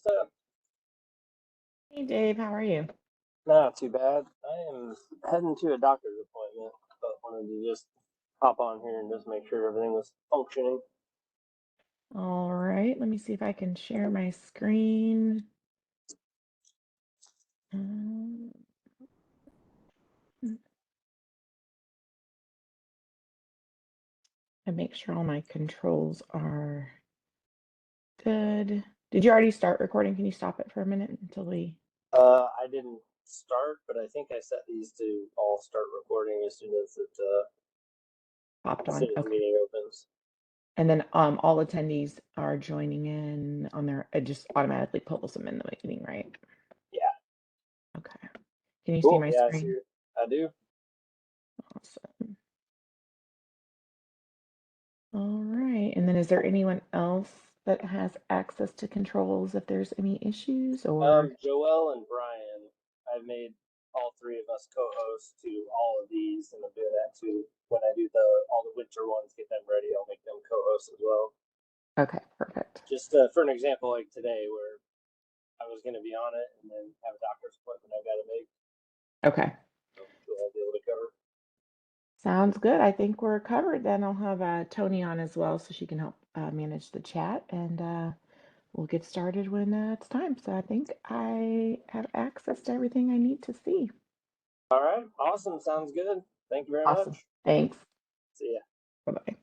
What's up? Hey Dave, how are you? Not too bad. I am heading to a doctor's appointment, but wanted to just hop on here and just make sure everything was functioning. All right, let me see if I can share my screen. Um, and make sure all my controls are good. Did you already start recording? Can you stop it for a minute until we I didn't start, but I think I set these to all start recording popped as soon on? as the Okay. meeting opens. And then all attendees are joining in on their, it just automatically pulls them in the meeting, right? Yeah, Okay. Can you see cool. my Yeah, I see. screen? I do. Awesome. All right. And then is there anyone else that has access to controls if there's any issues or? Joel and Brian, I've made all three of us co-hosts to all of these, and I'm doing that too. When I do all the winter ones, get them ready, I'll make them co-hosts as well. Okay, perfect. Just for an example, like today, where I was going to be on it and then have a doctor's appointment I got to make. Okay. So we'll all be able to cover. Sounds good. I think we're covered then. I'll have Tony on as well so she can help manage the chat and we'll get started when it's time. So I think I have access to everything I need to see. All right. Awesome. Sounds good. Thank you very Awesome. much. Thanks. See ya. Bye-bye.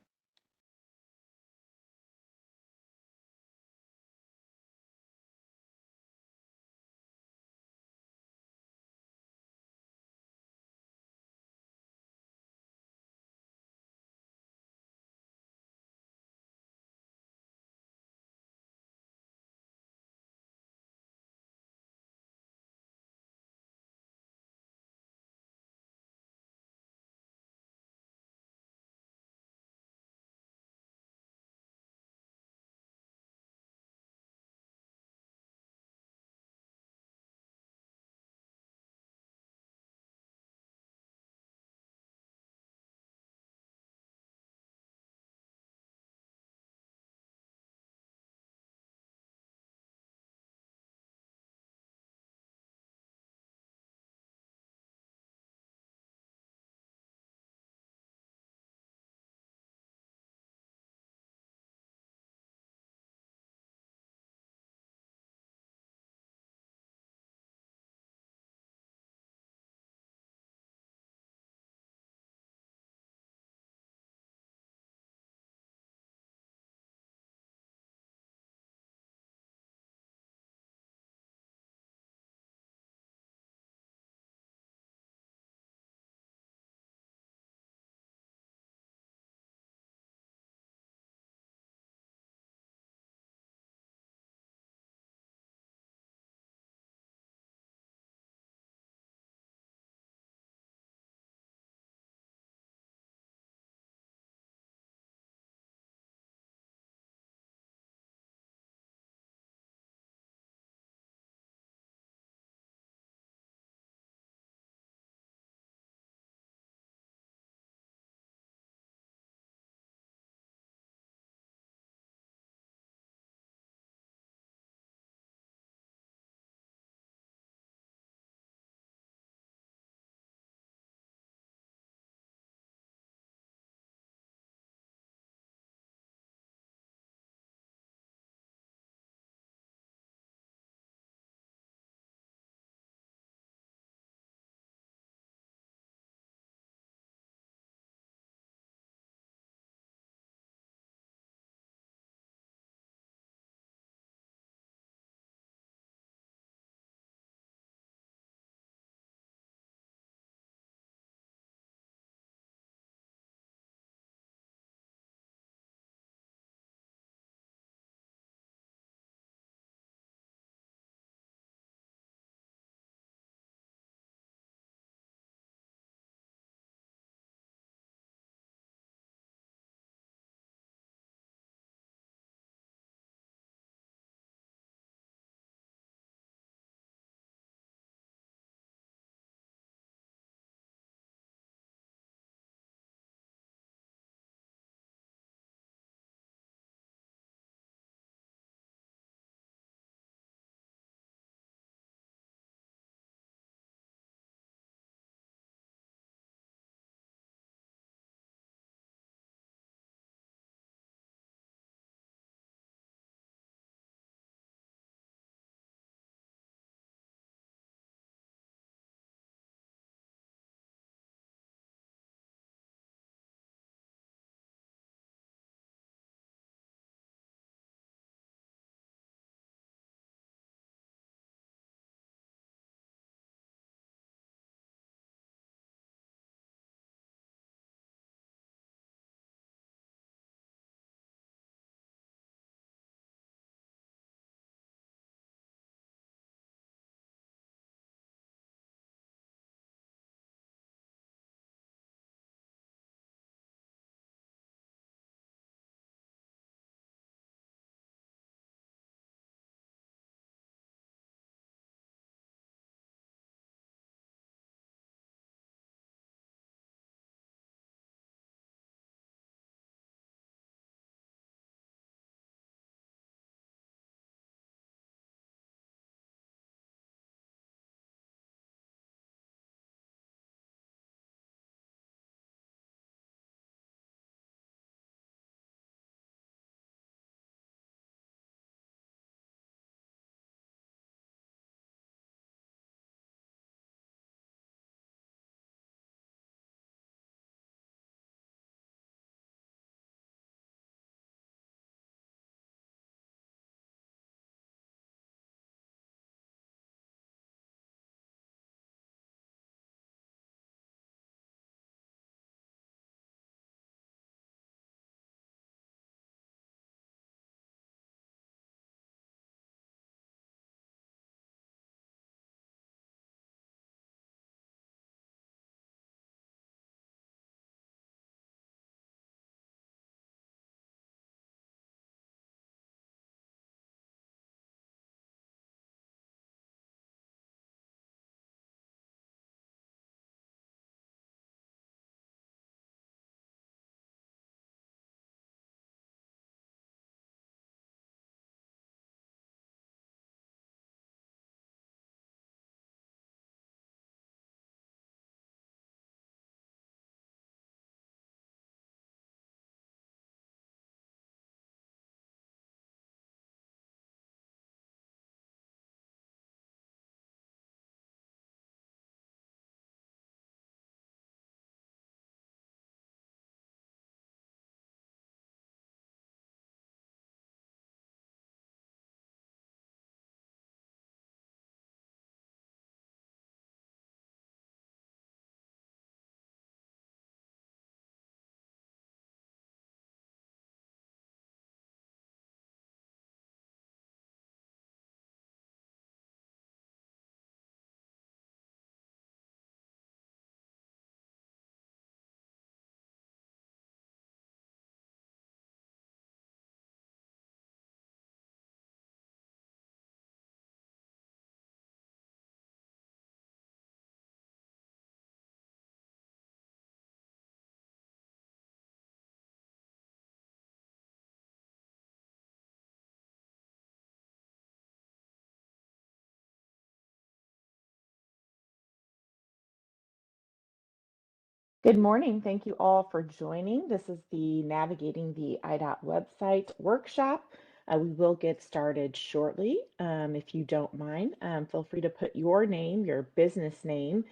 Good morning. Thank you all for joining. This is the Navigating the IDOT website workshop. We will get started shortly. If you don't mind, feel free to put your name, your business name,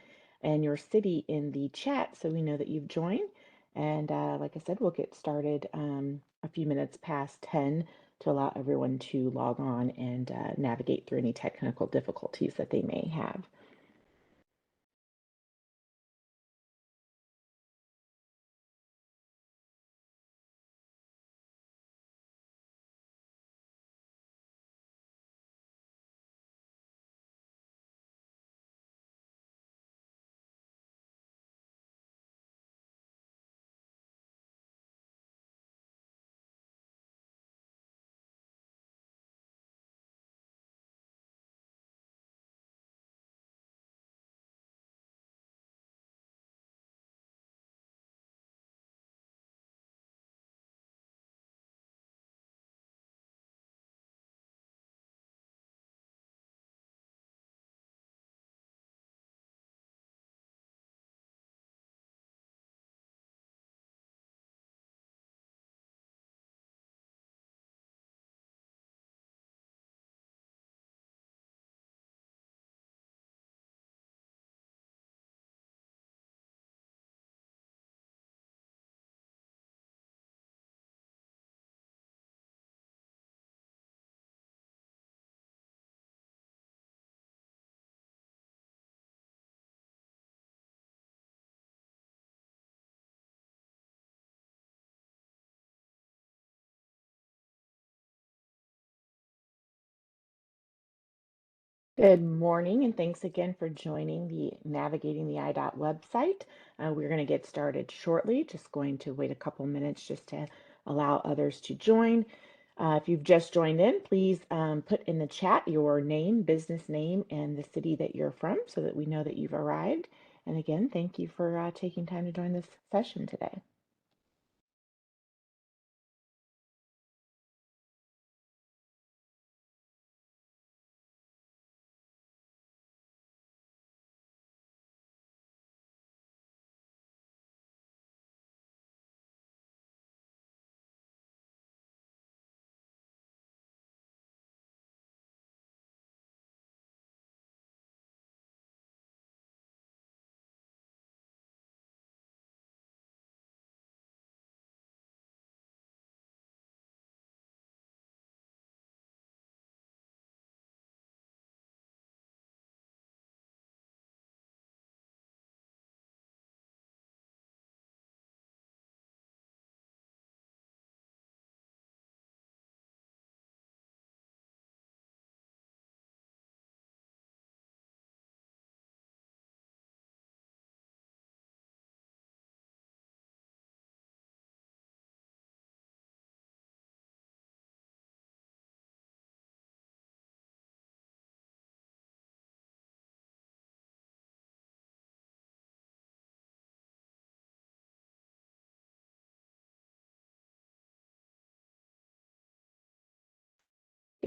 and your city in the chat so we know that you've joined. And like I said, we'll get started a few minutes past 10 to allow everyone to log on and navigate through any technical difficulties that they may have. Good morning, and thanks again for joining the Navigating the IDOT website. We're going to get started shortly. Just going to wait a couple minutes just to allow others to join. If you've just joined in, please put in the chat your name, business name, and the city that you're from so that we know that you've arrived. And again, thank you for taking time to join this session today.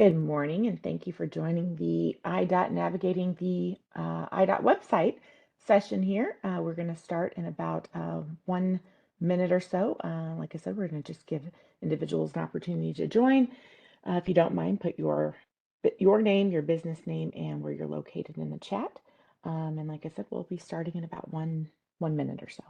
Good morning, and thank you for joining the IDOT Navigating the IDOT website session here. We're going to start in about 1 minute or so. Like I said, we're going to just give individuals an opportunity to join. If you don't mind, put your name, your business name, and where you're located in the chat. And like I said, we'll be starting in about one minute or so.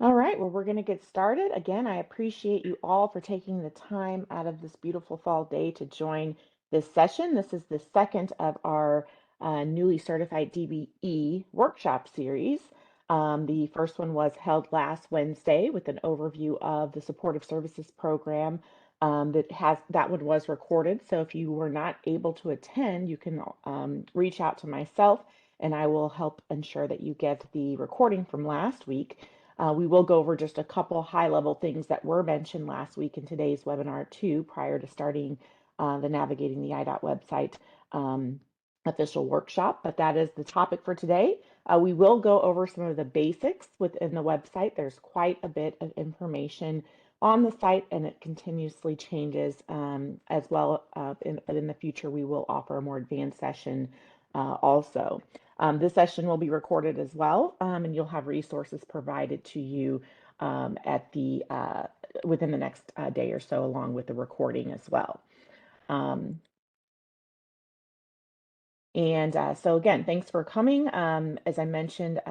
All right, well, we're going to get started. Again, I appreciate you all for taking the time out of this beautiful fall day to join this session. This is the second of our newly certified DBE workshop series. The first one was held last Wednesday with an overview of the supportive services program. That one was recorded. So if you were not able to attend, you can reach out to myself and I will help ensure that you get the recording from last week. We will go over just a couple high-level things that were mentioned last week in today's webinar too, prior to starting the Navigating the IDOT website um, official workshop, but that is the topic for today. We will go over some of the basics within the website. There's quite a bit of information on the site and it continuously changes as well. But in the future, we will offer a more advanced session also. This session will be recorded as well, and you'll have resources provided to you at the within the next day or so, along with the recording as well. Um, so again, thanks for coming. As I mentioned,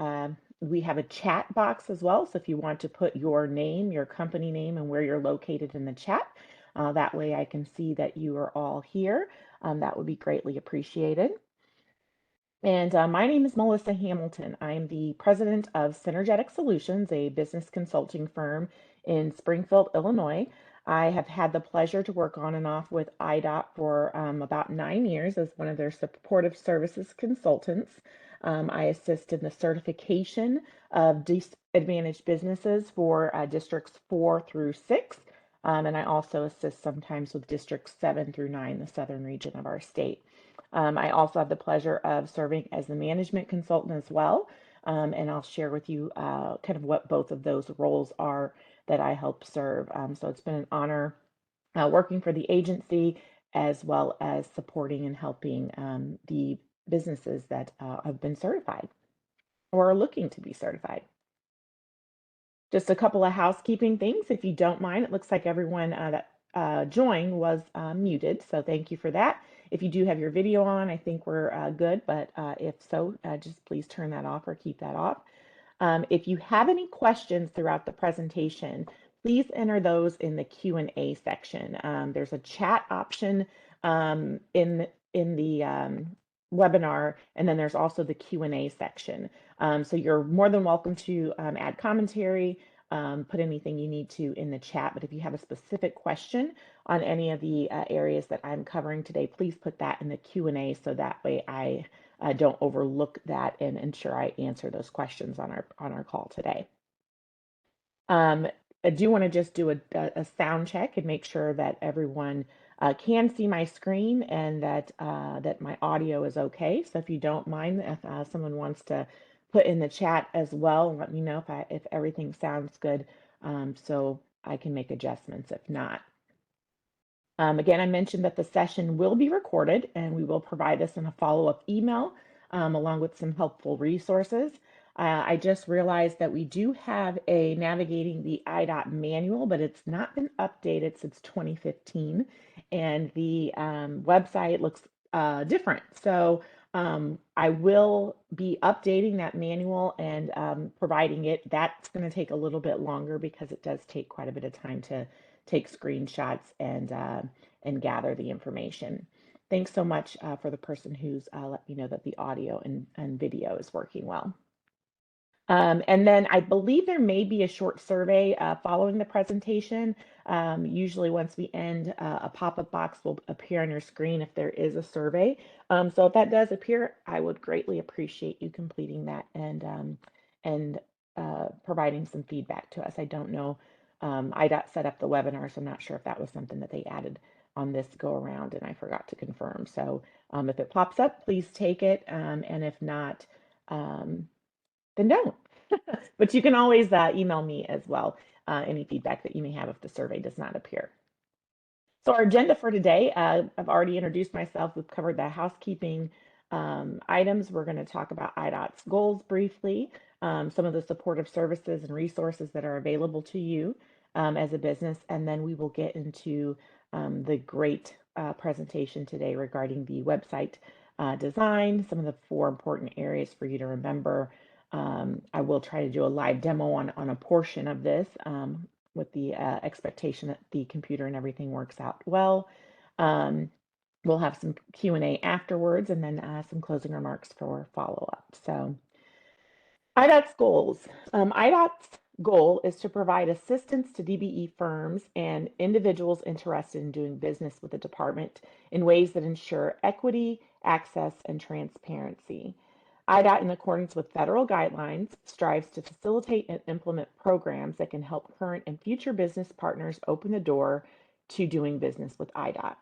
we have a chat box as well. So if you want to put your name, your company name, and where you're located in the chat, that way I can see that you are all here. That would be greatly appreciated. And my name is Melissa Hamilton. I'm the president of Synergetic Solutions, a business consulting firm in Springfield, Illinois. I have had the pleasure to work on and off with IDOT for about 9 years as one of their supportive services consultants. I assist in the certification of disadvantaged businesses for districts 4 through 6. And I also assist sometimes with districts 7 through 9, the southern region of our state. I also have the pleasure of serving as the management consultant as well. And I'll share with you kind of what both of those roles are that I help serve. So it's been an honor working for the agency as well as supporting and helping the businesses that have been certified or are looking to be certified. Just a couple of housekeeping things, if you don't mind. It looks like everyone that joined was muted, so thank you for that. If you do have your video on, I think we're good, but if so, just please turn that off or keep that off. If you have any questions throughout the presentation, please enter those in the Q&A section. There's a chat option in the webinar, and then there's also the Q&A section. So you're more than welcome to add commentary, put anything you need to in the chat. But if you have a specific question on any of the areas that I'm covering today, please put that in the Q&A so that way I don't overlook that and ensure I answer those questions on our call today. I do want to just do a sound check and make sure that everyone can see my screen and that that my audio is okay. So if you don't mind, if someone wants to put in the chat as well, let me know if everything sounds good, so I can make adjustments if not. Again, I mentioned that the session will be recorded and we will provide this in a follow-up email along with some helpful resources. I just realized that we do have a Navigating the IDOT manual, but it's not been updated since 2015 and the website looks different. So I will be updating that manual and providing it. That's going to take a little bit longer because it does take quite a bit of time to take screenshots and gather the information. Thanks so much for the person who's let me know that the audio and video is working well. And then I believe there may be a short survey following the presentation. Usually once we end, a pop-up box will appear on your screen if there is a survey. So if that does appear, I would greatly appreciate you completing that and providing some feedback to us. I don't know, IDOT set up the webinar, so I'm not sure if that was something that they added on this go around and I forgot to confirm. So if it pops up, please take it. And if not, then don't. But you can always email me as well, any feedback that you may have if the survey does not appear. So our agenda for today, I've already introduced myself. We've covered the housekeeping items. We're going to talk about IDOT's goals briefly, some of the supportive services and resources that are available to you as a business, and then we will get into the great presentation today regarding the website design, some of the 4 important areas for you to remember, I will try to do a live demo on a portion of this with the expectation that the computer and everything works out well. Um, we'll have some Q&A afterwards and then some closing remarks for follow-up. So IDOT's goals. IDOT's goal is to provide assistance to DBE firms and individuals interested in doing business with the department in ways that ensure equity, access, and transparency. IDOT, in accordance with federal guidelines, strives to facilitate and implement programs that can help current and future business partners open the door to doing business with IDOT.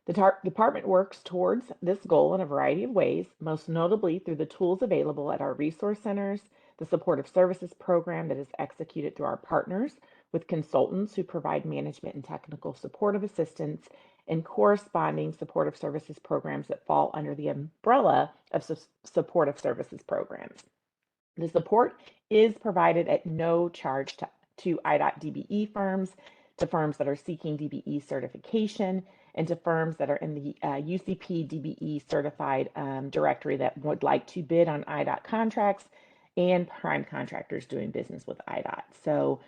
The department works towards this goal in a variety of ways, most notably through the tools available at our resource centers, the supportive services program that is executed through our partners with consultants who provide management and technical supportive assistance, and corresponding supportive services programs that fall under the umbrella of supportive services programs. The support is provided at no charge to IDOT DBE firms, to firms that are seeking DBE certification, and to firms that are in the UCP DBE certified directory that would like to bid on IDOT contracts, and prime contractors doing business with IDOT. So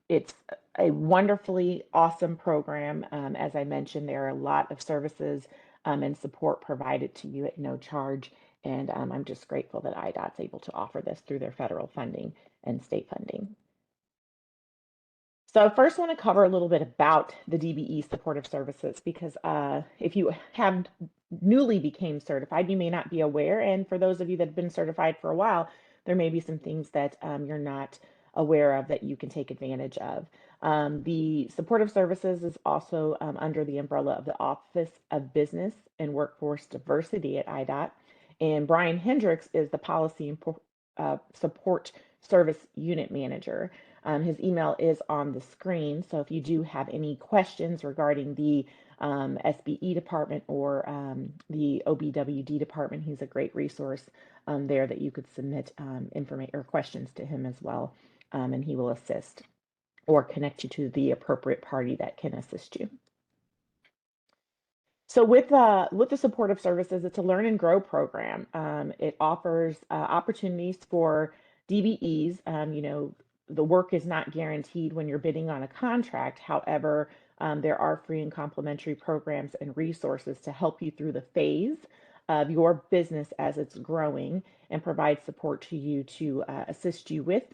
it's a wonderfully awesome program. As I mentioned, there are a lot of services and support provided to you at no charge. And I'm just grateful that IDOT's able to offer this through their federal funding and state funding. So I first want to cover a little bit about the DBE supportive services because if you have newly became certified, you may not be aware. And for those of you that have been certified for a while, there may be some things that you're not aware of that you can take advantage of. The supportive services is also under the umbrella of the Office of Business and Workforce Diversity at IDOT. And Brian Hendricks is the Policy and Support Service Unit Manager. His email is on the screen, so if you do have any questions regarding the SBE department or the OBWD department, he's a great resource there that you could submit information or questions to him as well, and he will assist or connect you to the appropriate party that can assist you. So with the supportive services, it's a learn and grow program. It offers opportunities for DBEs. The work is not guaranteed when you're bidding on a contract. However, there are free and complimentary programs and resources to help you through the phase of your business as it's growing and provide support to you to assist you with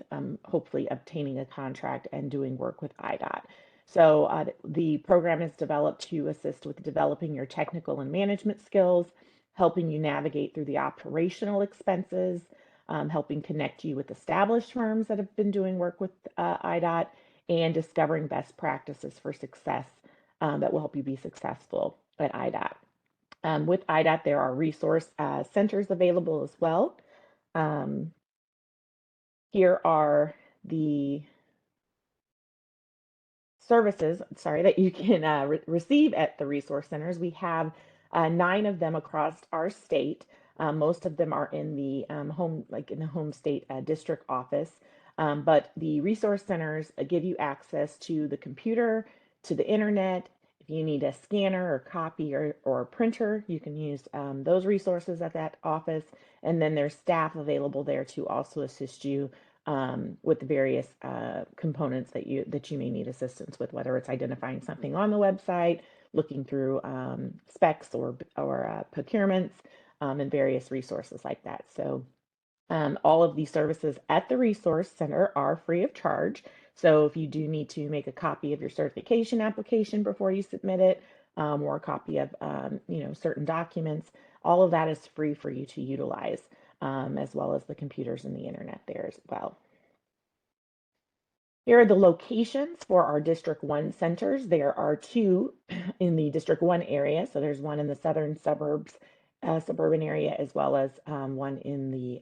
hopefully obtaining a contract and doing work with IDOT. So the program is developed to assist with developing your technical and management skills, helping you navigate through the operational expenses, helping connect you with established firms that have been doing work with IDOT, and discovering best practices for success that will help you be successful at IDOT. With IDOT, there are resource centers available as well. Here are the services, that you can receive at the resource centers. We have 9 of them across our state. Most of them are in the home state district office. But the resource centers give you access to the computer, to the internet. If you need a scanner or copy or a printer, you can use those resources at that office. And then there's staff available there to also assist you with the various components that you may need assistance with, whether it's identifying something on the website, looking through specs or procurements, and various resources like that. So all of these services at the Resource Center are free of charge. So if you do need to make a copy of your certification application before you submit it, or a copy of certain documents, all of that is free for you to utilize, as well as the computers and the internet there as well. Here are the locations for our District 1 centers. There are 2 in the District 1 area. So there's one in the southern suburban area, as well as one in the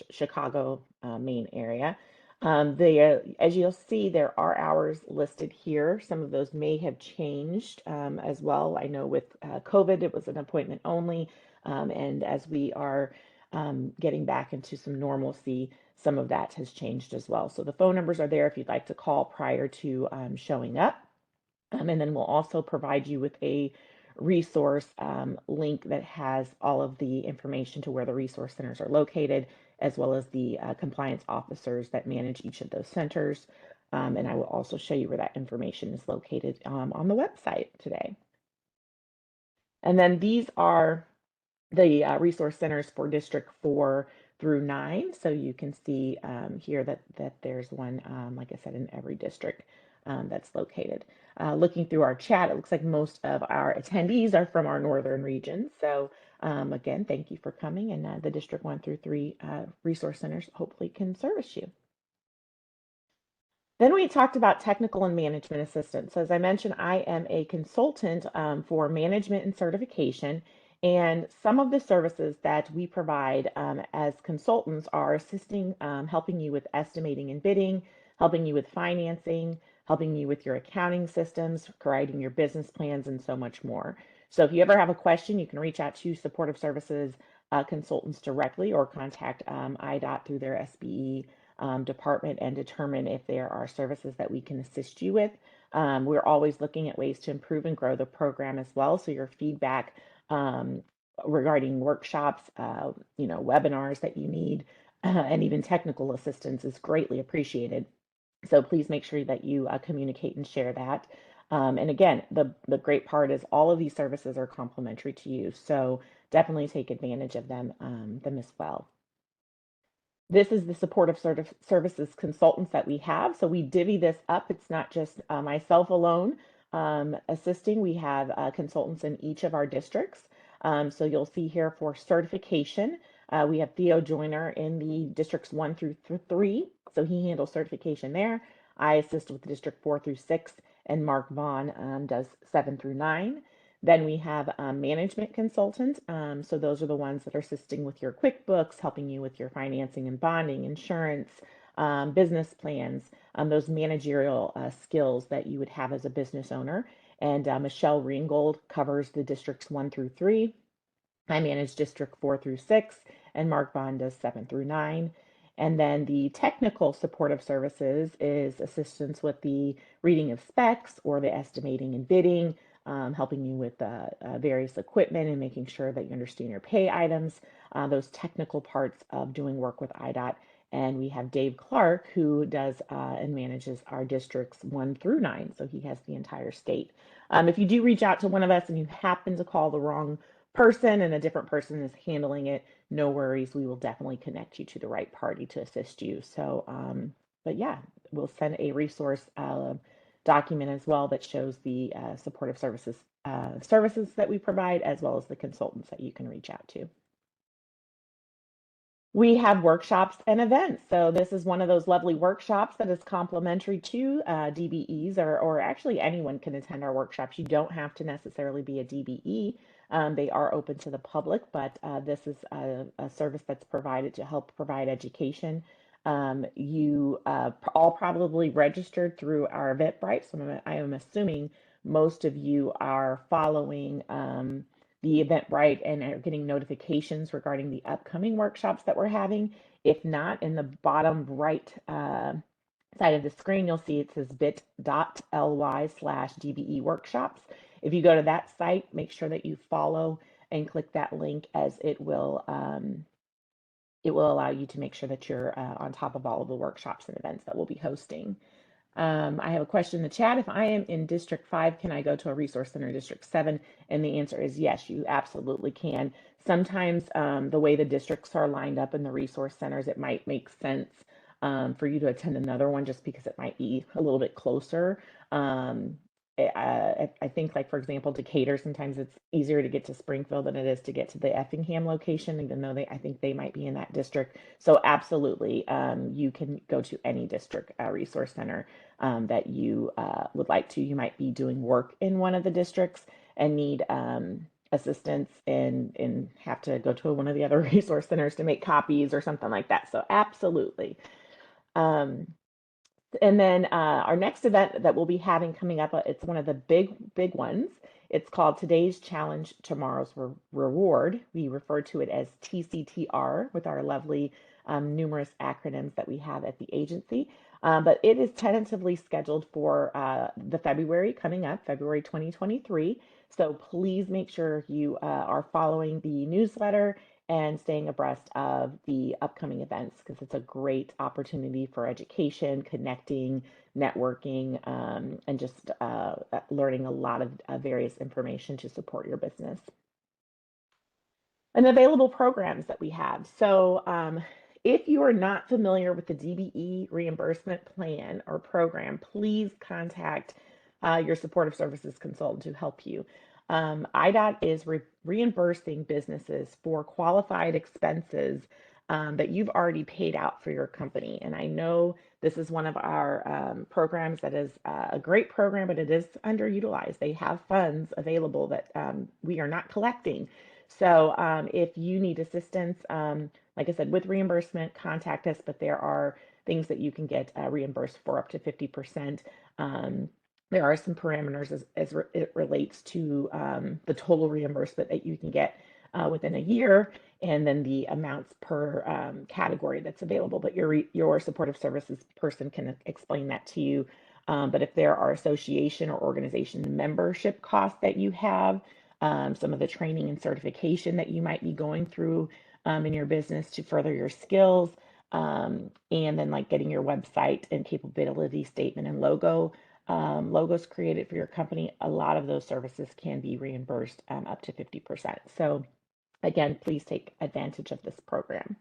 Chicago main area. As you'll see, there are hours listed here. Some of those may have changed as well. I know with COVID, it was an appointment only. And as we are getting back into some normalcy, some of that has changed as well. So the phone numbers are there if you'd like to call prior to showing up. And then we'll also provide you with a resource link that has all of the information to where the resource centers are located as well as the compliance officers that manage each of those centers. And I will also show you where that information is located on the website today. And then these are the resource centers for District 4 through 9. So you can see here that there's one, like I said, in every district that's located. Looking through our chat, it looks like most of our attendees are from our northern region. So again, thank you for coming, and the District 1 through 3 resource centers hopefully can service you. Then we talked about technical and management assistance. So as I mentioned, I am a consultant for management and certification. And some of the services that we provide as consultants are assisting, helping you with estimating and bidding, helping you with financing, helping you with your accounting systems, creating your business plans, and so much more. So if you ever have a question, you can reach out to supportive services consultants directly or contact IDOT through their SBE department and determine if there are services that we can assist you with. We're always looking at ways to improve and grow the program as well. So your feedback regarding workshops, webinars that you need, and even technical assistance is greatly appreciated. So please make sure that you communicate and share that. And again, the great part is all of these services are complimentary to you. So definitely take advantage of them as well. This is the supportive services consultants that we have. So we divvy this up. It's not just myself alone assisting. We have consultants in each of our districts. So you'll see here for certification, we have Theo Joyner in the districts 1 through 3. So he handles certification there. I assist with District 4 through 6, and Mark Vaughn does 7 through 9. Then we have a management consultant. So those are the ones that are assisting with your QuickBooks, helping you with your financing and bonding, insurance, business plans, those managerial skills that you would have as a business owner. And Michelle Ringgold covers the districts 1 through 3. I manage District 4 through 6, and Mark Bond does 7 through 9. And then the technical supportive services is assistance with the reading of specs or the estimating and bidding, helping you with various equipment and making sure that you understand your pay items, those technical parts of doing work with IDOT. And we have Dave Clark, who does and manages our districts 1 through 9. So he has the entire state. If you do reach out to one of us and you happen to call the wrong person and a different person is handling it, no worries. We will definitely connect you to the right party to assist you. So, but yeah, we'll send a resource document as well that shows the supportive services that we provide, as well as the consultants that you can reach out to. We have workshops and events. So this is one of those lovely workshops that is complimentary to DBEs, or actually anyone can attend our workshops. You don't have to necessarily be a DBE. They are open to the public, but this is a service that's provided to help provide education. You all probably registered through our Eventbrite, so I am assuming most of you are following the Eventbrite and are getting notifications regarding the upcoming workshops that we're having. If not, in the bottom right side of the screen, you'll see it says bit.ly/DBE workshops. If you go to that site, make sure that you follow and click that link, as it will allow you to make sure that you're on top of all of the workshops and events that we'll be hosting. I have a question in the chat. If I am in District 5, can I go to a resource center in District 7? And the answer is yes, you absolutely can. Sometimes the way the districts are lined up in the resource centers, it might make sense for you to attend another one just because it might be a little bit closer. I think, like, for example, Decatur, sometimes it's easier to get to Springfield than it is to get to the Effingham location, even though I think they might be in that district. So absolutely, you can go to any district resource center that you would like to. You might be doing work in one of the districts and need assistance and have to go to one of the other resource centers to make copies or something like that. So absolutely. And then our next event that we'll be having coming up, it's one of the big ones. It's called Today's Challenge, Tomorrow's Reward. We refer to it as TCTR with our lovely numerous acronyms that we have at the agency. But it is tentatively scheduled for the February coming up, February 2023. So please make sure you are following the newsletter and staying abreast of the upcoming events because it's a great opportunity for education, connecting, networking, and just learning a lot of various information to support your business and available programs that we have. So, if you are not familiar with the DBE reimbursement plan or program, please contact your supportive services consultant to help you. IDOT is reimbursing businesses for qualified expenses that you've already paid out for your company. And I know this is one of our programs that is a great program, but it is underutilized. They have funds available that we are not collecting. So if you need assistance, like I said, with reimbursement, contact us, but there are things that you can get reimbursed for up to 50%. There are some parameters as it relates to the total reimbursement that you can get within a year, and then the amounts per category that's available. But your supportive services person can explain that to you. But if there are association or organization membership costs that you have, some of the training and certification that you might be going through in your business to further your skills, and then like getting your website and capability statement and logos created for your company, a lot of those services can be reimbursed up to 50%. So again, please take advantage of this program.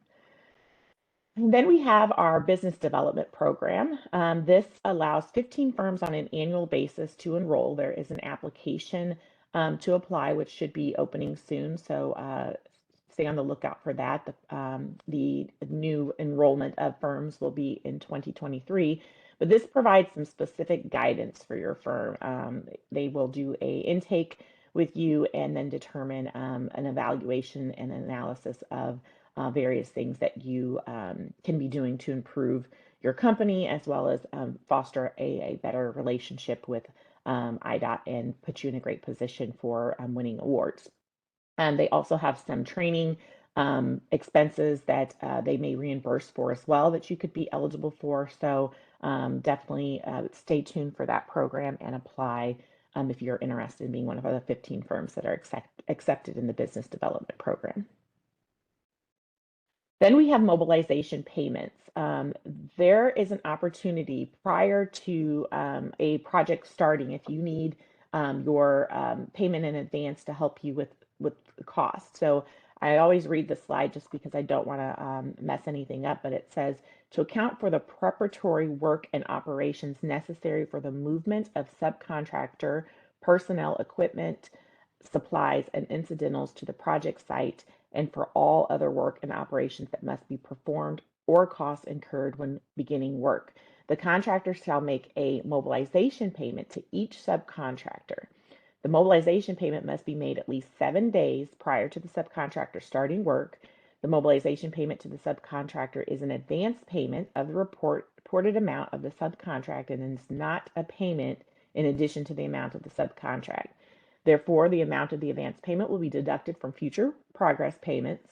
And then we have our business development program. This allows 15 firms on an annual basis to enroll. There is an application to apply, which should be opening soon. So stay on the lookout for that. The new enrollment of firms will be in 2023. But this provides some specific guidance for your firm. They will do a intake with you and then determine an evaluation and analysis of various things that you can be doing to improve your company as well as foster a better relationship with IDOT and put you in a great position for winning awards. And they also have some training expenses that they may reimburse for as well that you could be eligible for. So definitely stay tuned for that program and apply if you're interested in being one of the 15 firms that are accepted in the business development program. Then we have mobilization payments. There is an opportunity prior to a project starting if you need your payment in advance to help you with the cost. So I always read the slide just because I don't want to mess anything up, but it says to account for the preparatory work and operations necessary for the movement of subcontractor personnel, equipment, supplies, and incidentals to the project site and for all other work and operations that must be performed or costs incurred when beginning work. The contractor shall make a mobilization payment to each subcontractor. The mobilization payment must be made at least 7 days prior to the subcontractor starting work. The mobilization payment to the subcontractor is an advance payment of the reported amount of the subcontract and is not a payment in addition to the amount of the subcontract. Therefore, the amount of the advance payment will be deducted from future progress payments.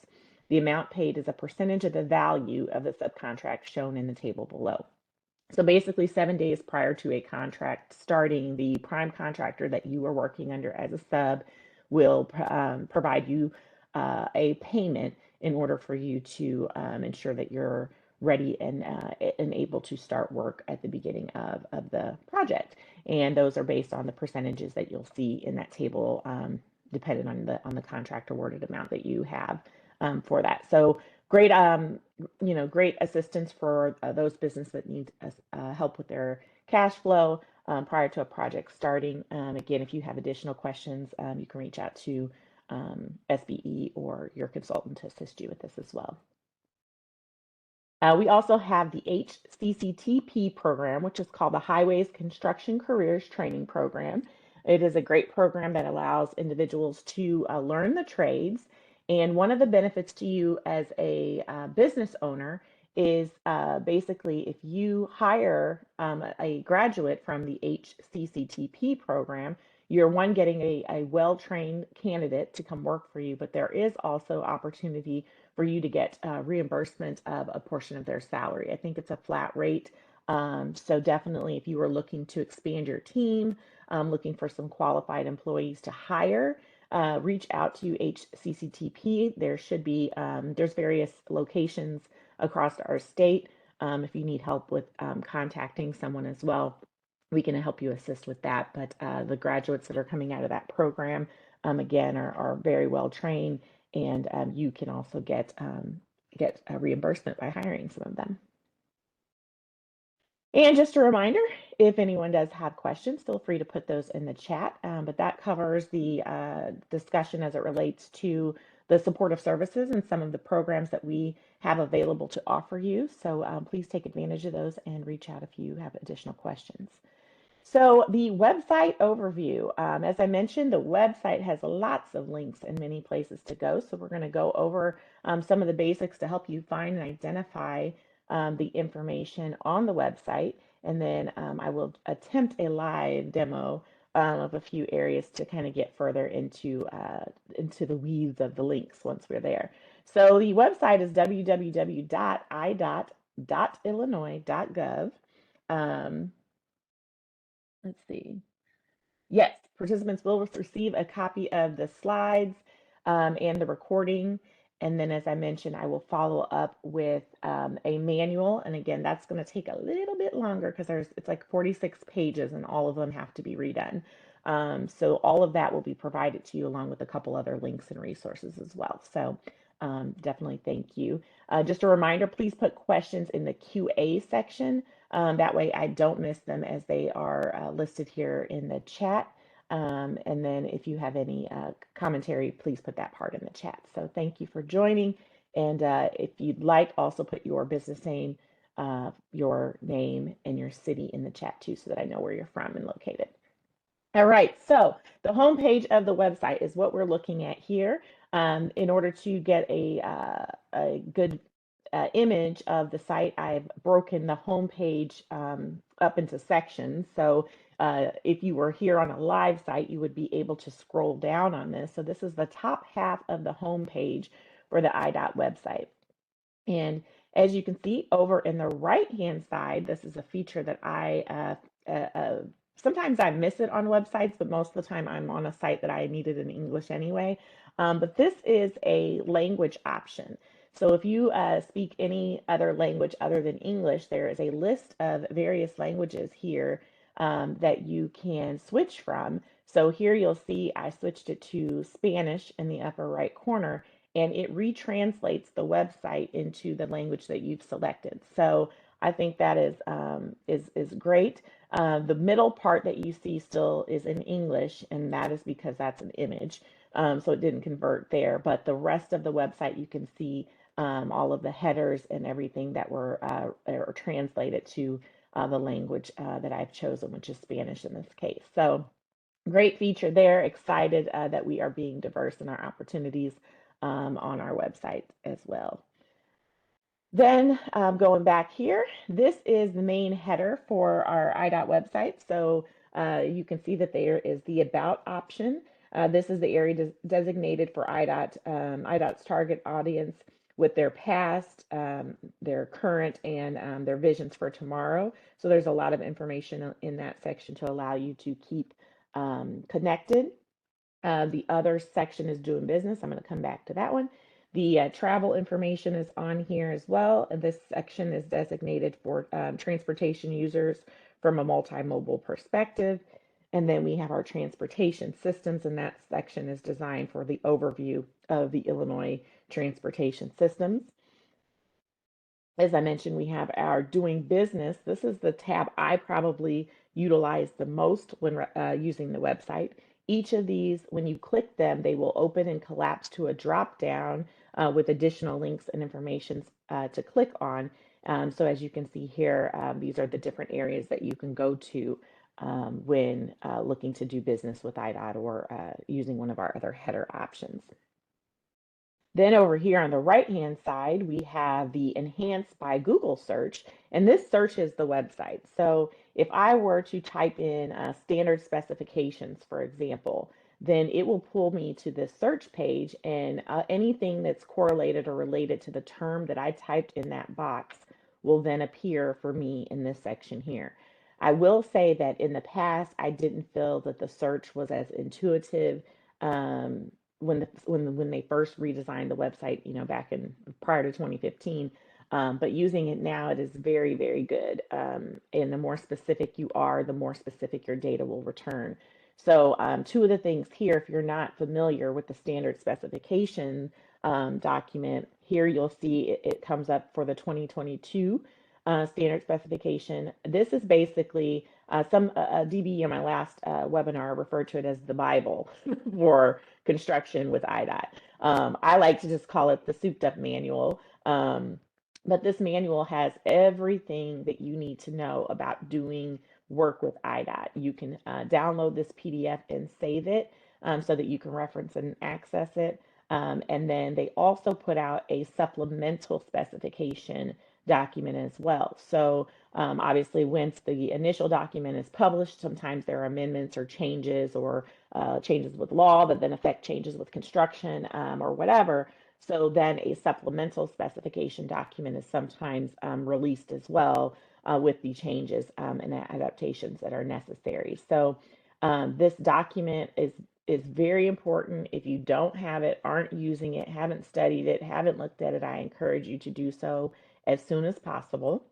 The amount paid is a percentage of the value of the subcontract shown in the table below. So basically, 7 days prior to a contract starting, the prime contractor that you are working under as a sub will provide you a payment in order for you to ensure that you're ready and able to start work at the beginning of the project. And those are based on the percentages that you'll see in that table, depending on the contract awarded amount that you have for that. So great, great assistance for those businesses that need help with their cash flow prior to a project starting. Again, if you have additional questions, you can reach out to SBE or your consultant to assist you with this as well. We also have the HCCTP program, which is called the Highways Construction Careers Training Program. It is a great program that allows individuals to learn the trades. And one of the benefits to you as a business owner is basically if you hire a graduate from the HCCTP program, you're getting a well-trained candidate to come work for you, but there is also opportunity for you to get reimbursement of a portion of their salary. I think it's a flat rate. So definitely if you are looking to expand your team, looking for some qualified employees to hire, reach out to HCCTP. There should be, there's various locations across our state. If you need help with contacting someone as well, we can help you assist with that. But the graduates that are coming out of that program, again, are very well trained, and you can also get a reimbursement by hiring some of them. And just a reminder, if anyone does have questions, feel free to put those in the chat. But that covers the discussion as it relates to the supportive services and some of the programs that we have available to offer you. So please take advantage of those and reach out if you have additional questions. So the website overview, as I mentioned, the website has lots of links and many places to go. So we're going to go over some of the basics to help you find and identify the information on the website. And then I will attempt a live demo of a few areas to kind of get further into the weeds of the links once we're there. So the website is www.idot.illinois.gov. Let's see. Yes, participants will receive a copy of the slides and the recording. And then, as I mentioned, I will follow up with a manual. And again, that's going to take a little bit longer because it's like 46 pages and all of them have to be redone. So all of that will be provided to you along with a couple other links and resources as well. So definitely thank you. Just a reminder, please put questions in the QA section. That way I don't miss them as they are listed here in the chat. And then if you have any commentary, please put that part in the chat. So thank you for joining. And if you'd like, also put your business name, your name, and your city in the chat too, so that I know where you're from and located. All right, so the homepage of the website is what we're looking at here. In order to get a good image of the site, I've broken the homepage up into sections. So if you were here on a live site, you would be able to scroll down on this. So this is the top half of the homepage for the IDOT website. And as you can see over in the right-hand side, this is a feature that sometimes I miss it on websites, but most of the time I'm on a site that I needed in English anyway. But this is a language option. So if you speak any other language other than English, there is a list of various languages here that you can switch from. So here you'll see I switched it to Spanish in the upper right corner, and it retranslates the website into the language that you've selected. So I think that is great. The middle part that you see still is in English, and that is because that's an image. So it didn't convert there, but the rest of the website you can see all of the headers and everything that were translated to the language that I've chosen, which is Spanish in this case. So great feature there. Excited that we are being diverse in our opportunities on our website as well. Then going back here, this is the main header for our IDOT website. So you can see that there is the About option. This is the area designated for IDOT's target audience with their past, their current, and their visions for tomorrow. So there's a lot of information in that section to allow you to keep connected. The other section is doing business. I'm going to come back to that one. The travel information is on here as well. And this section is designated for transportation users from a multimodal perspective. And then we have our transportation systems, and that section is designed for the overview of the Illinois transportation systems. As I mentioned, we have our doing business. This is the tab I probably utilize the most when using the website. Each of these, when you click them, they will open and collapse to a drop down with additional links and information to click on. So as you can see here, these are the different areas that you can go to when looking to do business with IDOT or using one of our other header options. Then over here on the right-hand side, we have the Enhanced by Google search, and this searches the website. So if I were to type in standard specifications, for example, then it will pull me to this search page, and anything that's correlated or related to the term that I typed in that box will then appear for me in this section here. I will say that in the past, I didn't feel that the search was as intuitive when they first redesigned the website, back in prior to 2015. But using it now, it is very, very good. And the more specific you are, the more specific your data will return. So two of the things here, if you're not familiar with the standard specification document, here you'll see it comes up for the 2022 standard specification. This is basically some DBE in my last webinar referred to it as the Bible for construction with IDOT. I like to just call it the souped up manual. But this manual has everything that you need to know about doing work with IDOT. You can download this PDF and save it so that you can reference and access it. And then they also put out a supplemental specification document as well. So obviously, once the initial document is published, sometimes there are amendments or changes with law that then affect changes with construction or whatever. So then a supplemental specification document is sometimes released as well with the changes and adaptations that are necessary. So this document is very important. If you don't have it, aren't using it, haven't studied it, haven't looked at it, I encourage you to do so as soon as possible.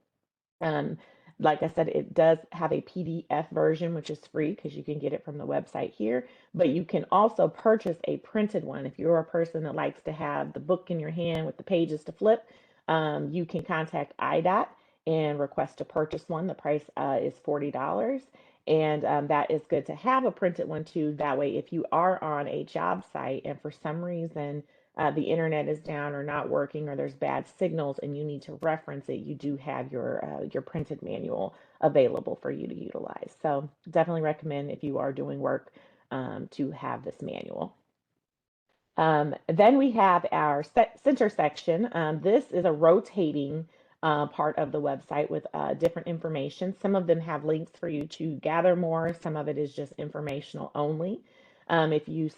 Um, like I said, it does have a PDF version, which is free because you can get it from the website here, but you can also purchase a printed one. If you're a person that likes to have the book in your hand with the pages to flip, you can contact IDOT and request to purchase one. The price is $40. And that is good to have a printed one too. That way, if you are on a job site and for some reason the internet is down or not working or there's bad signals and you need to reference it, you do have your printed manual available for you to utilize. So definitely recommend if you are doing work to have this manual. Then we have our center section. This is a rotating part of the website with different information. Some of them have links for you to gather more. Some of it is just informational only. If you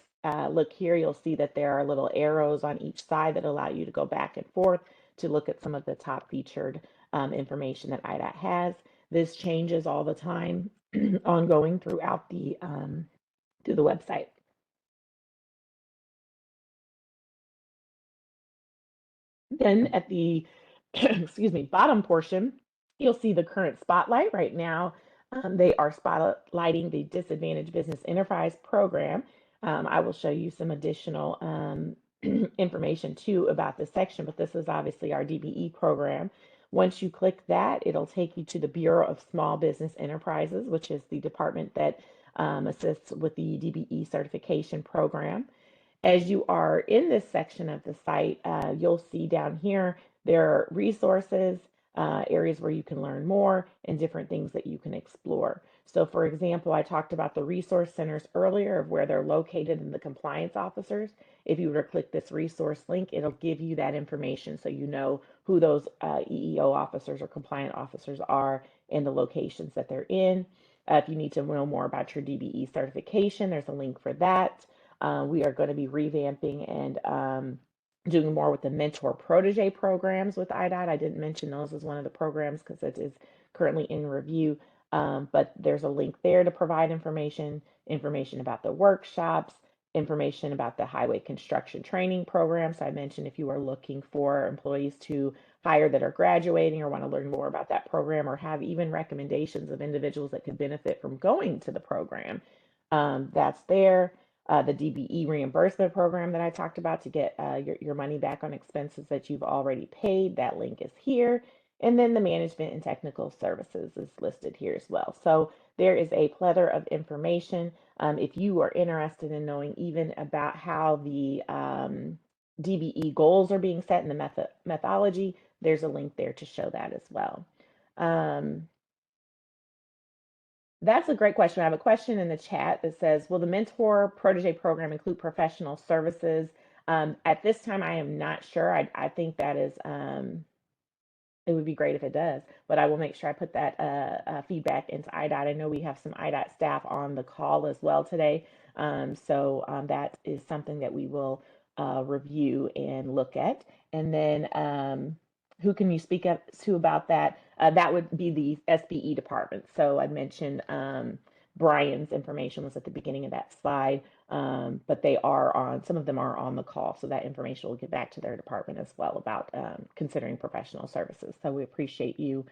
look here, you'll see that there are little arrows on each side that allow you to go back and forth to look at some of the top featured information that IDOT has. This changes all the time, ongoing throughout through the website. Then at the excuse me, bottom portion, you'll see the current spotlight right now. They are spotlighting the Disadvantaged Business Enterprise Program. I will show you some additional information too about this section, but this is obviously our DBE program. Once you click that, it'll take you to the Bureau of Small Business Enterprises, which is the department that assists with the DBE certification program. As you are in this section of the site, you'll see down here there are resources, areas where you can learn more, and different things that you can explore. So, for example, I talked about the resource centers earlier of where they're located and the compliance officers. If you were to click this resource link, it'll give you that information so you know who those EEO officers or compliant officers are and the locations that they're in. If you need to know more about your DBE certification, there's a link for that. We are going to be revamping and doing more with the mentor protege programs with IDOT. I didn't mention those as one of the programs because it is currently in review. But there's a link there to provide information about the workshops, information about the highway construction training program. So I mentioned if you are looking for employees to hire that are graduating or want to learn more about that program or have even recommendations of individuals that could benefit from going to the program, that's there. The DBE reimbursement program that I talked about to get your money back on expenses that you've already paid. That link is here. And then the management and technical services is listed here as well. So there is a plethora of information. If you are interested in knowing even about how the DBE goals are being set in the methodology, there's a link there to show that as well. That's a great question. I have a question in the chat that says, will the mentor protege program include professional services? At this time, I am not sure. I think that is, it would be great if it does, but I will make sure I put that feedback into IDOT. I know we have some IDOT staff on the call as well today. So that is something that we will review and look at. And then who can you speak up to about that? That would be the SBE department. So I mentioned Brian's information was at the beginning of that slide, but they are on, some of them are on the call, so that information will get back to their department as well about considering professional services. So we appreciate you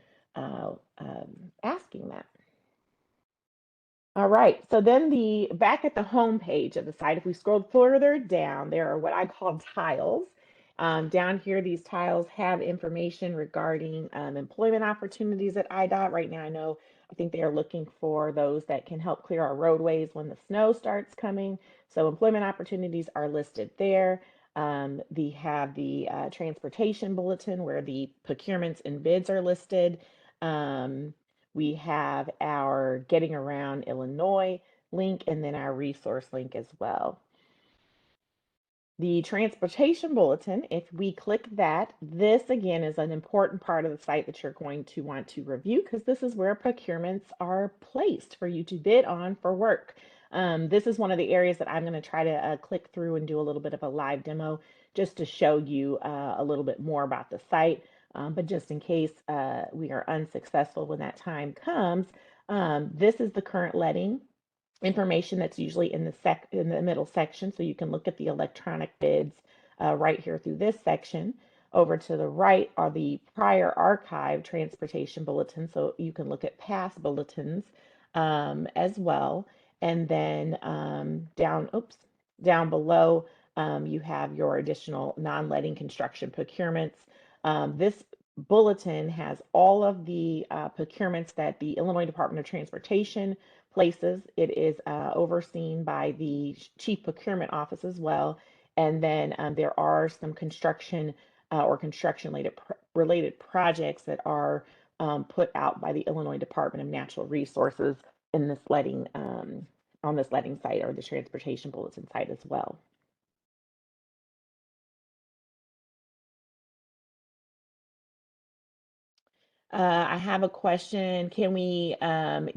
asking that. All right, so then the back at the home page of the site, if we scroll further down, there are what I call tiles. Down here, these tiles have information regarding employment opportunities at IDOT. Right now, I think they are looking for those that can help clear our roadways when the snow starts coming. So employment opportunities are listed there. They have the transportation bulletin where the procurements and bids are listed. Um, we have our Getting Around Illinois link and then our resource link as well. The transportation bulletin, if we click that, this again is an important part of the site that you're going to want to review because this is where procurements are placed for you to bid on for work. This is one of the areas that I'm going to try to click through and do a little bit of a live demo just to show you a little bit more about the site. But just in case we are unsuccessful when that time comes, this is the current letting information that's usually in the middle section. So you can look at the electronic bids right here through this section. Over to the right are the prior archive transportation bulletins. So you can look at past bulletins as well. And then down below, you have your additional non-letting construction procurements. This bulletin has all of the procurements that the Illinois Department of Transportation places. It is overseen by the Chief Procurement Office as well. And then there are some construction or construction related projects that are put out by the Illinois Department of Natural Resources in this letting on this letting site or the transportation bulletin site as well. I have a question. Can we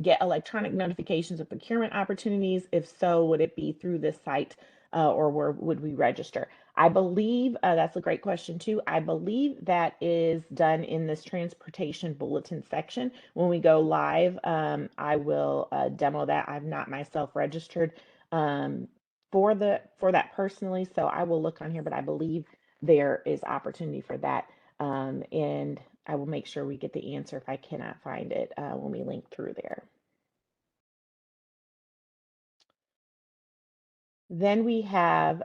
get electronic notifications of procurement opportunities? If so, would it be through this site or where would we register? I believe that's a great question too. I believe that is done in this transportation bulletin section. When we go live, I will demo that. I've not myself registered for that personally, so I will look on here, but I believe there is opportunity for that. And I will make sure we get the answer if I cannot find it when we link through there. Then we have,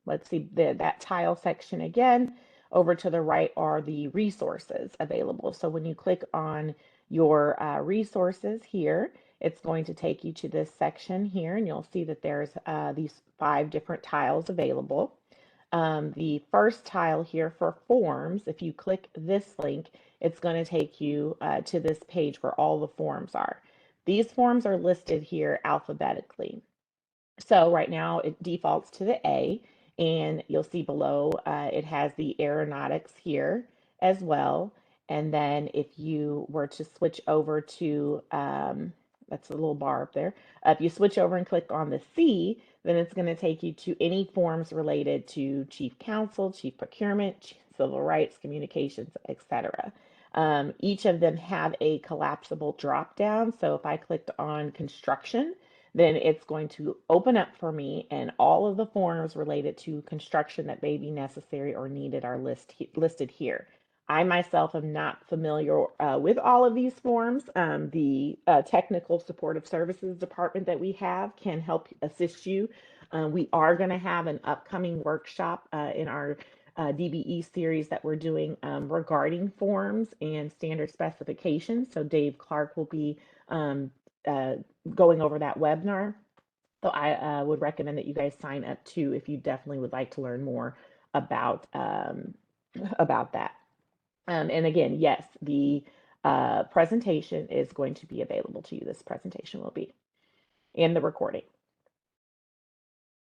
let's see, that tile section again. Over to the right are the resources available. So when you click on your resources here, it's going to take you to this section here, and you'll see that there's these 5 different tiles available. The first tile here for forms, if you click this link, it's going to take you to this page where all the forms are. These forms are listed here alphabetically. So right now it defaults to the A, and you'll see below it has the aeronautics here as well. And then if you were to switch over to, that's a little bar up there. If you switch over and click on the C, then it's going to take you to any forms related to chief counsel, chief procurement, civil rights, communications, etc. Each of them have a collapsible drop down. So if I clicked on construction, then it's going to open up for me and all of the forms related to construction that may be necessary or needed are listed here. I myself am not familiar with all of these forms. The technical supportive services department that we have can help assist you. We are going to have an upcoming workshop in our DBE series that we're doing regarding forms and standard specifications. So Dave Clark will be uh, going over that webinar. So I would recommend that you guys sign up too if you definitely would like to learn more about that. And again, yes, the presentation is going to be available to you. This presentation will be, and the recording.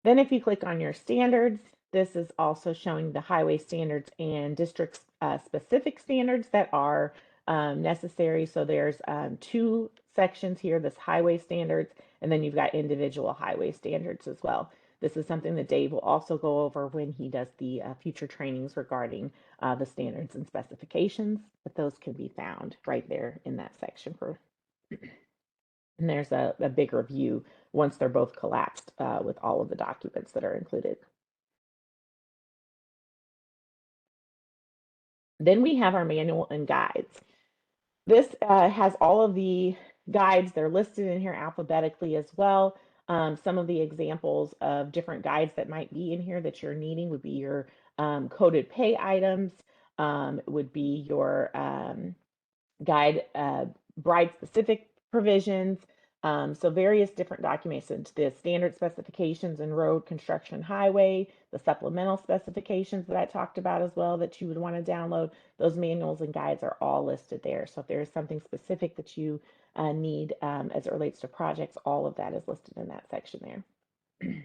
Then if you click on your standards, this is also showing the highway standards and district specific standards that are necessary. So there's 2 sections here, this highway standards, and then you've got individual highway standards as well. This is something that Dave will also go over when he does the future trainings regarding the standards and specifications, but those can be found right there in that section for And there's a bigger view once they're both collapsed with all of the documents that are included. Then we have our manual and guides. This has all of the guides. They're listed in here alphabetically as well. Some of the examples of different guides that might be in here that you're needing would be your coded pay items, would be your guide bride specific provisions. So various different documents into the standard specifications in road construction highway, the supplemental specifications that I talked about as well that you would want to download. Those manuals and guides are all listed there. So if there is something specific that you need as it relates to projects, all of that is listed in that section there.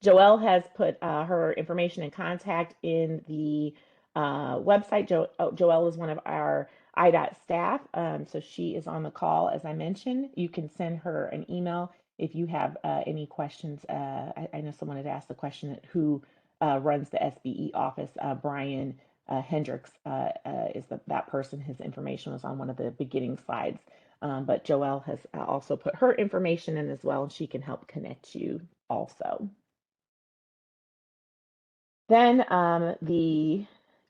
Joelle has put her information and contact in the website. Joelle is one of our IDOT staff, so she is on the call, as I mentioned. You can send her an email if you have any questions. I know someone had asked the question who runs the SBE office. Brian Hendricks is that person. His information was on one of the beginning slides. But Joelle has also put her information in as well, and she can help connect you also. Then the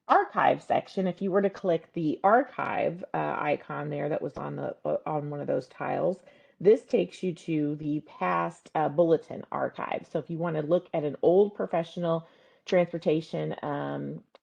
archive section, if you were to click the archive icon there that was on the on one of those tiles, this takes you to the past bulletin archive. So if you want to look at an old professional transportation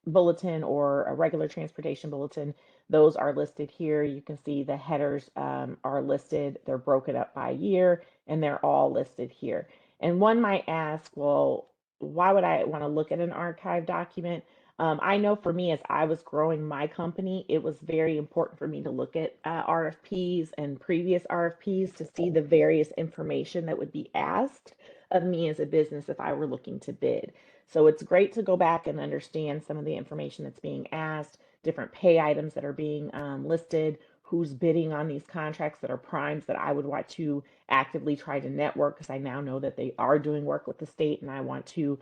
bulletin or a regular transportation bulletin, those are listed here. You can see the headers are listed. They're broken up by year, and they're all listed here. And one might ask, well, why would I want to look at an archive document? I know for me, as I was growing my company, it was very important for me to look at RFPs and previous RFPs to see the various information that would be asked of me as a business if I were looking to bid. So it's great to go back and understand some of the information that's being asked, different pay items that are being listed, who's bidding on these contracts that are primes that I would want to actively try to network because I now know that they are doing work with the state and I want to,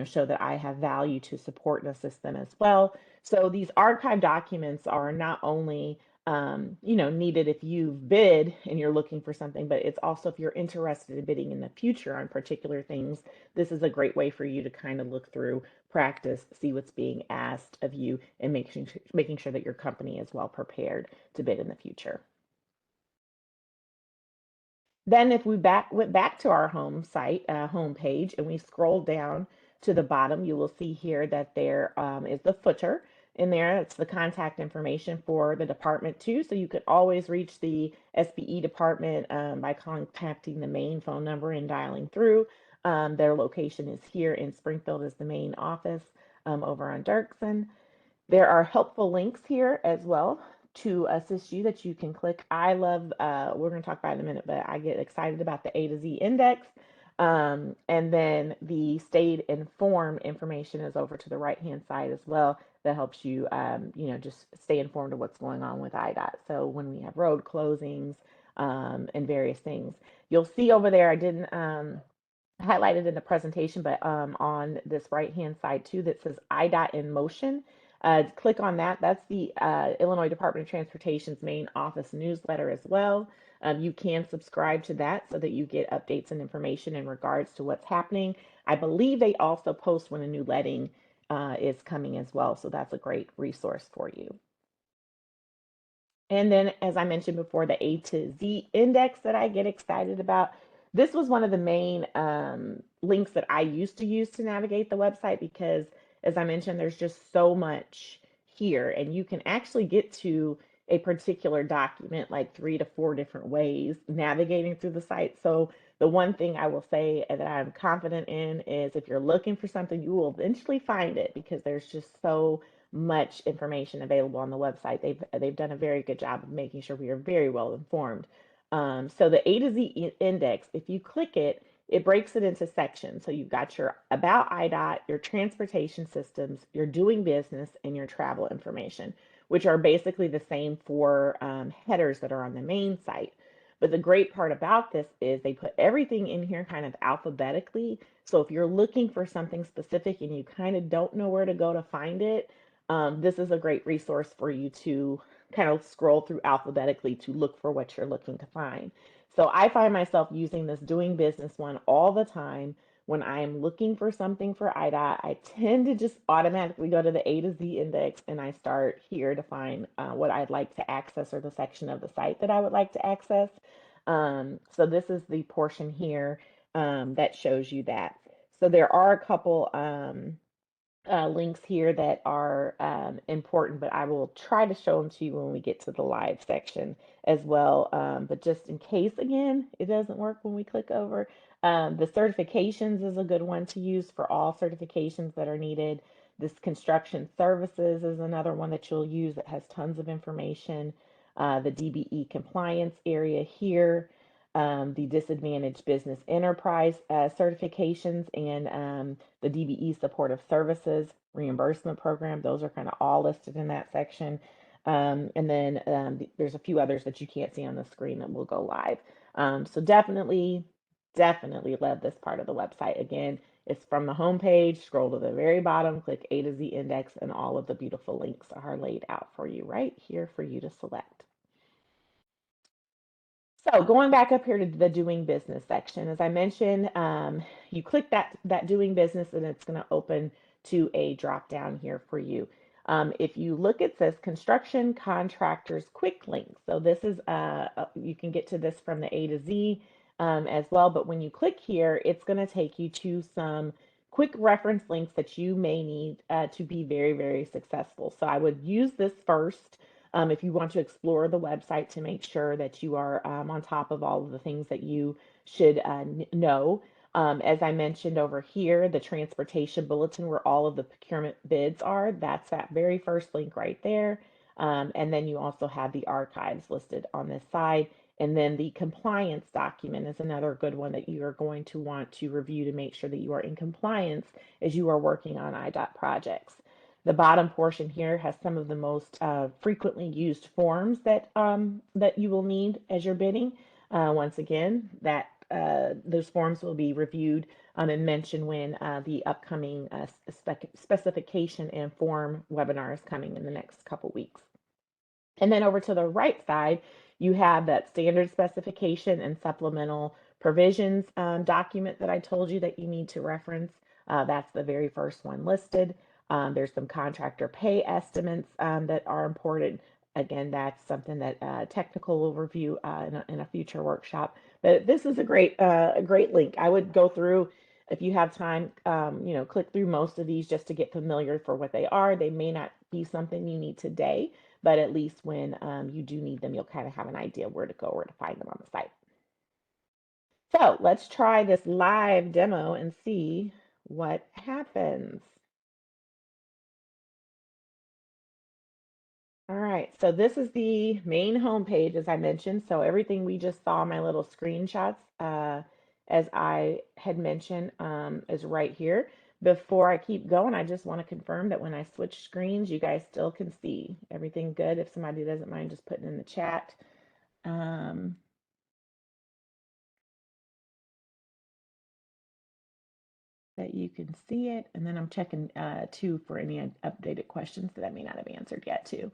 show that I have value to support and assist them as well. So these archive documents are not only needed if you've bid and you're looking for something, but it's also if you're interested in bidding in the future on particular things, this is a great way for you to kind of look through, practice, see what's being asked of you, and making sure that your company is well prepared to bid in the future. Then if we went back to our home site, home page, and we scroll down to the bottom, you will see here that there is the footer in there. It's the contact information for the department too. So you could always reach the SBE department by contacting the main phone number and dialing through. Their location is here in Springfield is the main office over on Dirksen. There are helpful links here as well to assist you that you can click. I love, we're going to talk about it in a minute, but I get excited about the A to Z index. And then the stayed informed information is over to the right hand side as well. That helps you, just stay informed of what's going on with IDOT. So when we have road closings and various things, you'll see over there, I didn't highlighted in the presentation, but on this right-hand side too, that says IDOT in motion. Click on that. That's the Illinois Department of Transportation's main office newsletter as well. You can subscribe to that so that you get updates and information in regards to what's happening. I believe they also post when a new letting is coming as well, so that's a great resource for you. And then, as I mentioned before, the A to Z index that I get excited about. This was one of the main links that I used to use to navigate the website because, as I mentioned, there's just so much here, and you can actually get to a particular document like 3 to 4 different ways navigating through the site. So the one thing I will say that I'm confident in is if you're looking for something, you will eventually find it because there's just so much information available on the website. They've done a very good job of making sure we are very well informed. So the A to Z index, if you click it, it breaks it into sections. So you've got your about IDOT, your transportation systems, your doing business, and your travel information, which are basically the same for headers that are on the main site. But the great part about this is they put everything in here kind of alphabetically. So if you're looking for something specific and you kind of don't know where to go to find it, this is a great resource for you to kind of scroll through alphabetically to look for what you're looking to find. So I find myself using this doing business one all the time. When I'm looking for something for IDOT, I tend to just automatically go to the A to Z index and I start here to find what I'd like to access or the section of the site that I would like to access. So this is the portion here that shows you that. So there are a couple links here that are important, but I will try to show them to you when we get to the live section as well. But just in case, again, it doesn't work when we click over. The certifications is a good one to use for all certifications that are needed. This construction services is another one that you'll use that has tons of information. The DBE compliance area here, the disadvantaged business enterprise certifications, and the DBE supportive services reimbursement program. Those are kind of all listed in that section. And then there's a few others that you can't see on the screen that will go live. So definitely love this part of the website. Again, it's from the home page, scroll to the very bottom, click A to Z index, and all of the beautiful links are laid out for you right here for you to select. So going back up here to the doing business section, as I mentioned, you click that doing business and it's going to open to a drop down here for you. If you look, it says construction contractors quick links. So this is you can get to this from the A to Z as well. But when you click here, it's going to take you to some quick reference links that you may need to be very successful. So I would use this first if you want to explore the website to make sure that you are on top of all of the things that you should know. As I mentioned over here, the transportation bulletin where all of the procurement bids are, that's that very first link right there. And then you also have the archives listed on this side. And then the compliance document is another good one that you are going to want to review to make sure that you are in compliance as you are working on IDOT projects. The bottom portion here has some of the most frequently used forms that you will need as you're bidding. Once again, those forms will be reviewed and mentioned when the upcoming specification and form webinar is coming in the next couple weeks. And then over to the right side, you have that standard specification and supplemental provisions document that I told you that you need to reference. That's the very first one listed. There's some contractor pay estimates that are important. Again, that's something that technical will review in a future workshop. But this is a great link. I would go through, if you have time, click through most of these just to get familiar for what they are. They may not be something you need today, but at least when you do need them, you'll kind of have an idea where to go or to find them on the site. So let's try this live demo and see what happens. All right, so this is the main homepage, as I mentioned. So everything we just saw, my little screenshots, as I had mentioned, is right here. Before I keep going, I just want to confirm that when I switch screens, you guys still can see everything good. If somebody doesn't mind just putting in the chat. That you can see it. And then I'm checking too for any updated questions that I may not have answered yet too.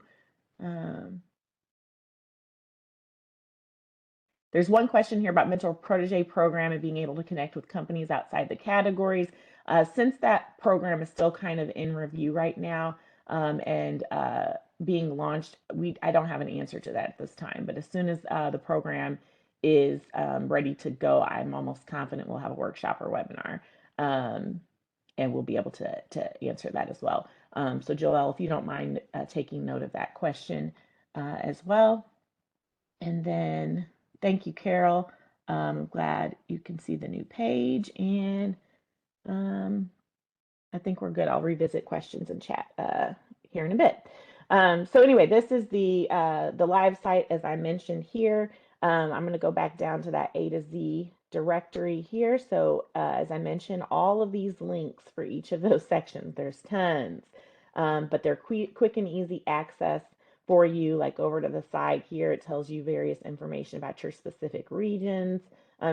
There's one question here about mentor protege program and being able to connect with companies outside the categories. Since that program is still kind of in review right now and being launched, I don't have an answer to that at this time. But as soon as the program is ready to go, I'm almost confident we'll have a workshop or webinar. And we'll be able to answer that as well. So Joelle, if you don't mind taking note of that question as well. And then thank you, Carol. I'm glad you can see the new page, and I think we're good. I'll revisit questions in chat here in a bit. So anyway, this is the live site, as I mentioned here. I'm going to go back down to that A to Z directory here. So as I mentioned, all of these links for each of those sections, there's tons, but they're quick and easy access for you. Like over to the side here, it tells you various information about your specific regions.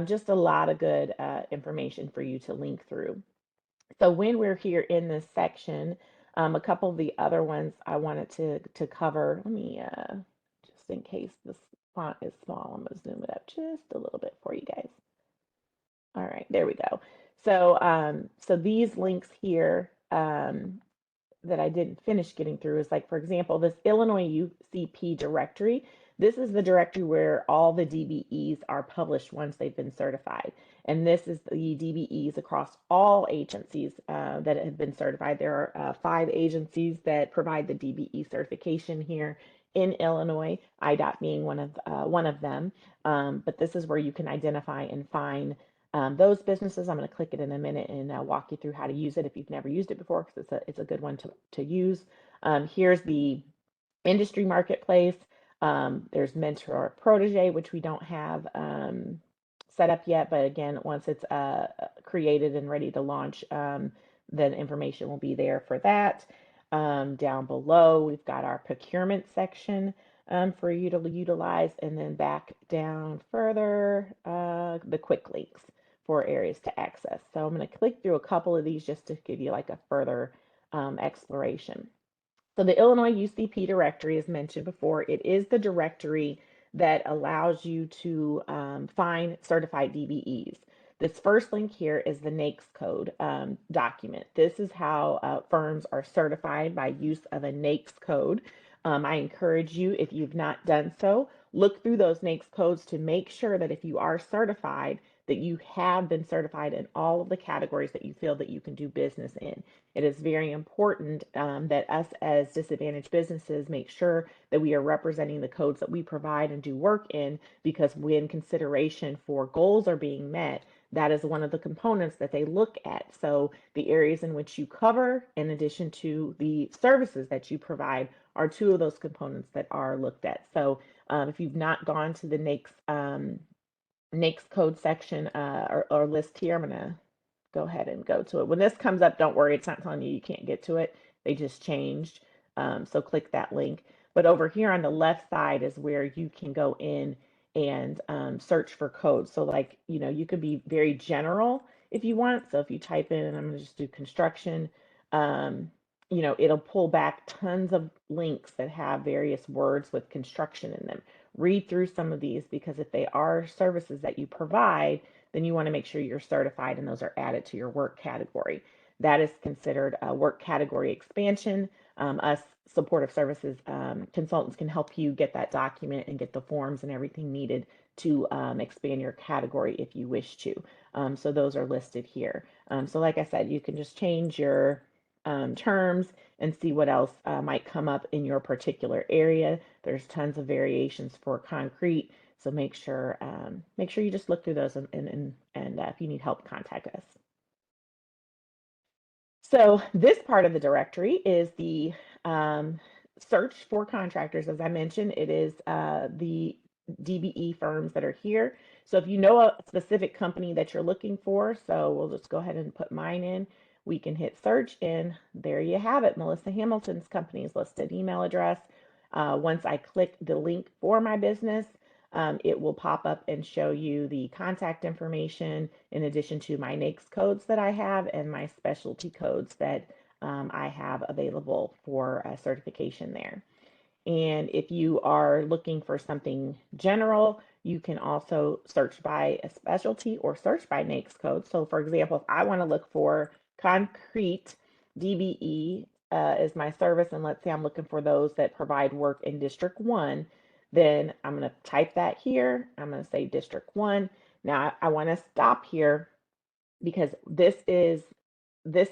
Just a lot of good information for you to link through. So when we're here in this section, a couple of the other ones I wanted to cover. Let me in case this font is small. I'm going to zoom it up just a little bit for you guys. All right, there we go. So, so these links here, that I didn't finish getting through is like, for example, this Illinois UCP directory. This is the directory where all the DBEs are published once they've been certified. And this is the DBEs across all agencies that have been certified. There are 5 agencies that provide the DBE certification here in Illinois, IDOT being one of them. But this is where you can identify and find those businesses. I'm going to click it in a minute and walk you through how to use it if you've never used it before, because it's a good one to use. Here's the industry marketplace. There's mentor protege, which we don't have set up yet, but again, once it's created and ready to launch, then information will be there for that. Down below, we've got our procurement section for you to utilize, and then back down further, the quick links for areas to access. So I'm going to click through a couple of these just to give you like a further exploration. So the Illinois UCP directory, as mentioned before, it is the directory that allows you to find certified DBEs. This first link here is the NAICS code document. This is how firms are certified by use of a NAICS code. I encourage you, if you've not done so, look through those NAICS codes to make sure that if you are certified, that you have been certified in all of the categories that you feel that you can do business in. It is very important that us as disadvantaged businesses make sure that we are representing the codes that we provide and do work in, because when consideration for goals are being met, that is one of the components that they look at. So the areas in which you cover, in addition to the services that you provide, are 2 of those components that are looked at. So if you've not gone to the NAICS code section or list here, I'm going to go ahead and go to it. When this comes up, don't worry, it's not telling you can't get to it. They just changed. So click that link. But over here on the left side is where you can go in and search for codes. So like, you could be very general if you want. So if you type in, and I'm going to just do construction, it'll pull back tons of links that have various words with construction in them. Read through some of these, because if they are services that you provide, then you want to make sure you're certified and those are added to your work category. That is considered a work category expansion. Us supportive services consultants can help you get that document and get the forms and everything needed to expand your category if you wish to. So those are listed here. So like I said, you can just change your terms and see what else might come up in your particular area. There's tons of variations for concrete. So make sure you just look through those, and if you need help, contact us. So this part of the directory is the search for contractors. As I mentioned, it is the DBE firms that are here. So if you know a specific company that you're looking for, so we'll just go ahead and put mine in. We can hit search, and there you have it. Melissa Hamilton's company is listed, email address. Once I click the link for my business, it will pop up and show you the contact information, in addition to my NAICS codes that I have and my specialty codes that I have available for certification there. And if you are looking for something general, you can also search by a specialty or search by NAICS code. So for example, if I want to look for concrete DBE as my service, and let's say I'm looking for those that provide work in District 1, then I'm going to type that here. I'm going to say District 1. Now I want to stop here, because this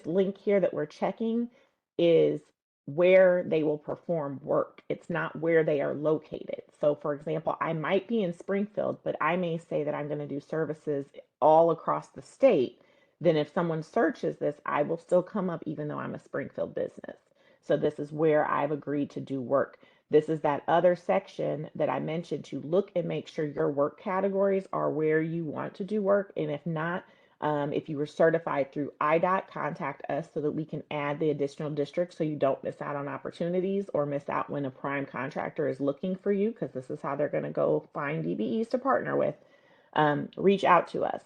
link here that we're checking is where they will perform work. It's not where they are located. So for example, I might be in Springfield, but I may say that I'm going to do services all across the state. Then if someone searches this, I will still come up even though I'm a Springfield business. So this is where I've agreed to do work. This is that other section that I mentioned to look and make sure your work categories are where you want to do work. And if not, if you were certified through IDOT, contact us so that we can add the additional districts so you don't miss out on opportunities or miss out when a prime contractor is looking for you, because this is how they're going to go find DBEs to partner with. Reach out to us.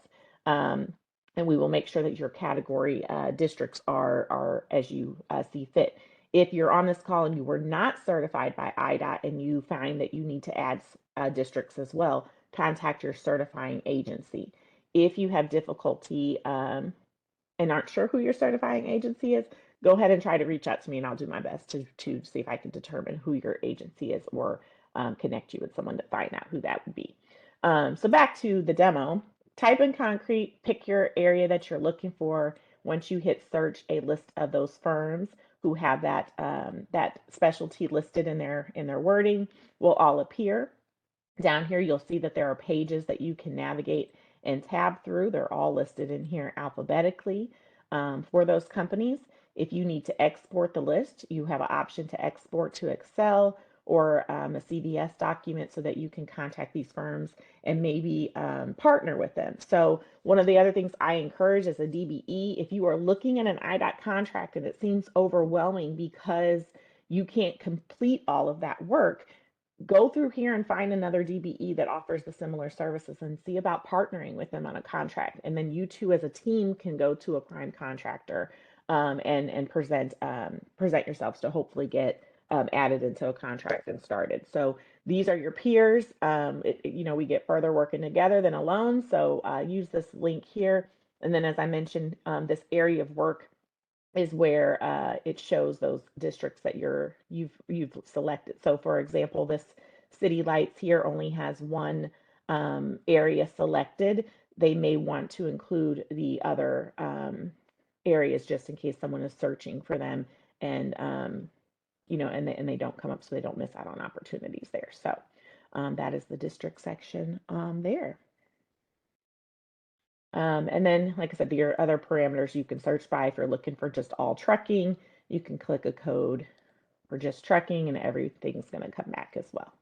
And we will make sure that your category districts are as you see fit. If you're on this call and you were not certified by IDOT and you find that you need to add districts as well, contact your certifying agency. If you have difficulty and aren't sure who your certifying agency is, go ahead and try to reach out to me and I'll do my best to see if I can determine who your agency is or connect you with someone to find out who that would be. So back to the demo, type in concrete, pick your area that you're looking for. Once you hit search, a list of those firms who have that specialty listed in their wording will all appear. Down here, you'll see that there are pages that you can navigate and tab through. They're all listed in here alphabetically for those companies. If you need to export the list, you have an option to export to Excel or a CVS document so that you can contact these firms and maybe partner with them. So one of the other things I encourage as a DBE, if you are looking at an IDOT contract and it seems overwhelming because you can't complete all of that work, go through here and find another DBE that offers the similar services and see about partnering with them on a contract. And then you two as a team can go to a prime contractor and present yourselves to hopefully get added into a contract and started. So these are your peers. We get further working together than alone. So use this link here. And then as I mentioned, this area of work is where it shows those districts that you've selected. So for example, this city lights here only has one area selected. They may want to include the other areas just in case someone is searching for them and and they don't come up so they don't miss out on opportunities there. So that is the district section there. And then, like I said, your other parameters you can search by. If you're looking for just all trucking, you can click a code for just trucking and everything's going to come back as well.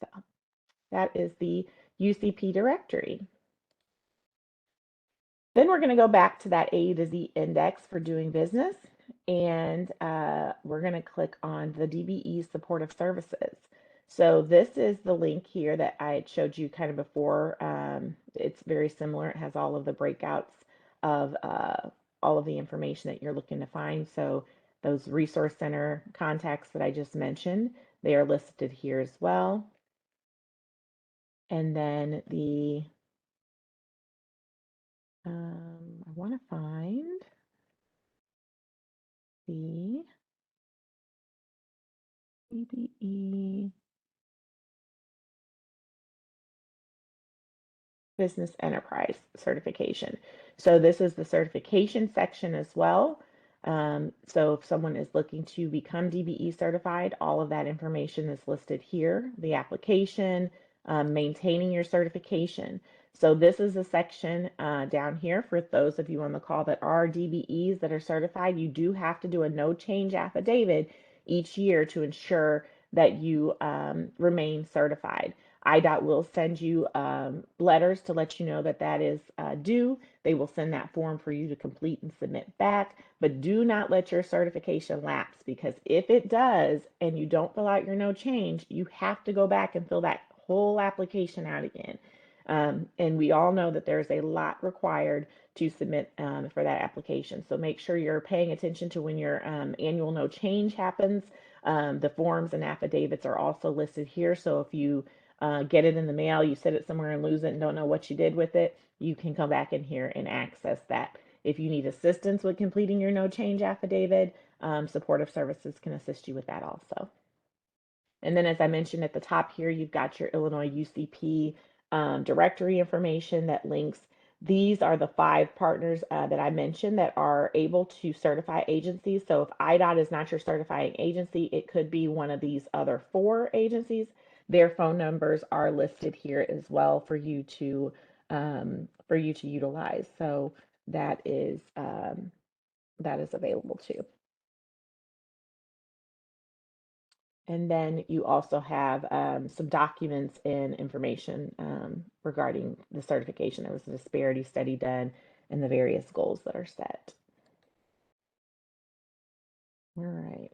So that is the UCP directory. Then we're going to go back to that A to Z index for doing business, and we're going to click on the DBE supportive services. So this is the link here that I showed you kind of before. It's very similar. It has all of the breakouts of all of the information that you're looking to find. So those resource center contacts that I just mentioned, they are listed here as well. And then I want to find the DBE Business Enterprise certification. So this is the certification section as well. So if someone is looking to become DBE certified, all of that information is listed here, the application, maintaining your certification. So this is a section down here for those of you on the call that are DBEs that are certified. You do have to do a no change affidavit each year to ensure that you remain certified. IDOT will send you letters to let you know that that is due. They will send that form for you to complete and submit back, but do not let your certification lapse, because if it does and you don't fill out your no change, you have to go back and fill that whole application out again. And we all know that there's a lot required to submit for that application. So make sure you're paying attention to when your annual no change happens. The forms and affidavits are also listed here. So if you get it in the mail, you set it somewhere and lose it and don't know what you did with it, you can come back in here and access that. If you need assistance with completing your no change affidavit, supportive services can assist you with that also. And then, as I mentioned at the top here, you've got your Illinois UCP directory information that links. These are the 5 partners that I mentioned that are able to certify agencies. So if IDOT is not your certifying agency, it could be one of these other 4 agencies. Their phone numbers are listed here as well for you to utilize. So that is available too. And then you also have some documents and information regarding the certification. There was a disparity study done and the various goals that are set. All right.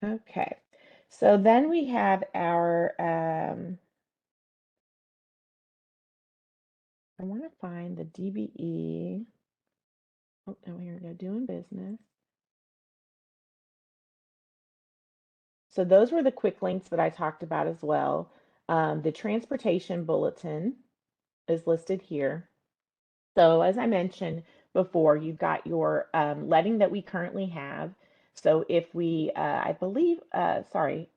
Okay. So then we have our I want to find the DBE. Oh, no, here we go, doing business. So those were the quick links that I talked about as well. The transportation bulletin is listed here. So as I mentioned before, you've got your letting that we currently have. So if we, I believe, sorry,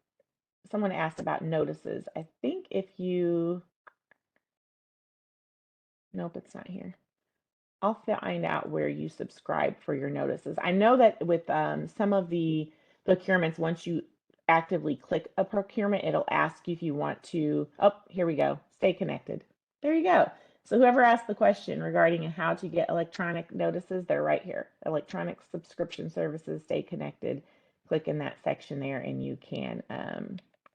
someone asked about notices. I think if you, nope, it's not here. I'll find out where you subscribe for your notices. I know that with some of the procurements, once you actively click a procurement, it'll ask you if you want to. Oh, here we go. Stay connected. There you go. So whoever asked the question regarding how to get electronic notices, they're right here. Electronic subscription services, stay connected. Click in that section there, and you can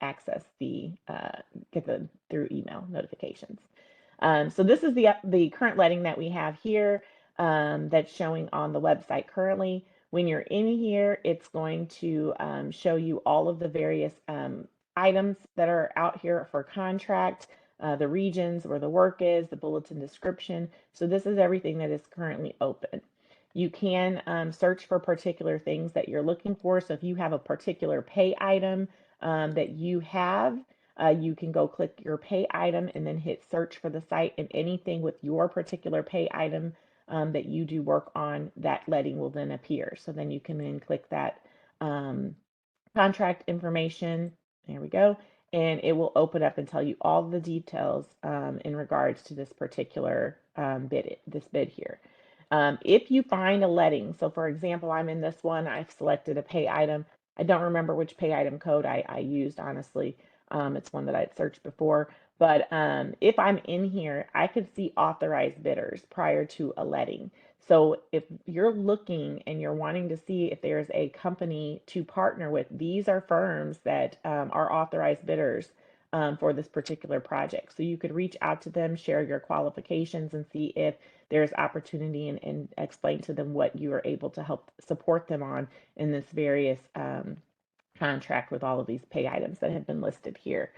access the get the through email notifications. So this is the current letting that we have here that's showing on the website currently. When you're in here, it's going to show you all of the various items that are out here for contract, the regions where the work is, the bulletin description. So this is everything that is currently open. You can search for particular things that you're looking for. So if you have a particular pay item that you have, you can go click your pay item and then hit search for the site, and anything with your particular pay item that you do work on, that letting will then appear. So then you can then click that contract information. There we go. And it will open up and tell you all the details in regards to this particular this bid here. If you find a letting, so for example, I'm in this one, I've selected a pay item. I don't remember which pay item code I used, honestly. It's one that I'd searched before. But if I'm in here, I could see authorized bidders prior to a letting. So if you're looking and you're wanting to see if there's a company to partner with, these are firms that are authorized bidders for this particular project. So you could reach out to them, share your qualifications, and see if there's opportunity, and explain to them what you are able to help support them on in this various contract with all of these pay items that have been listed here.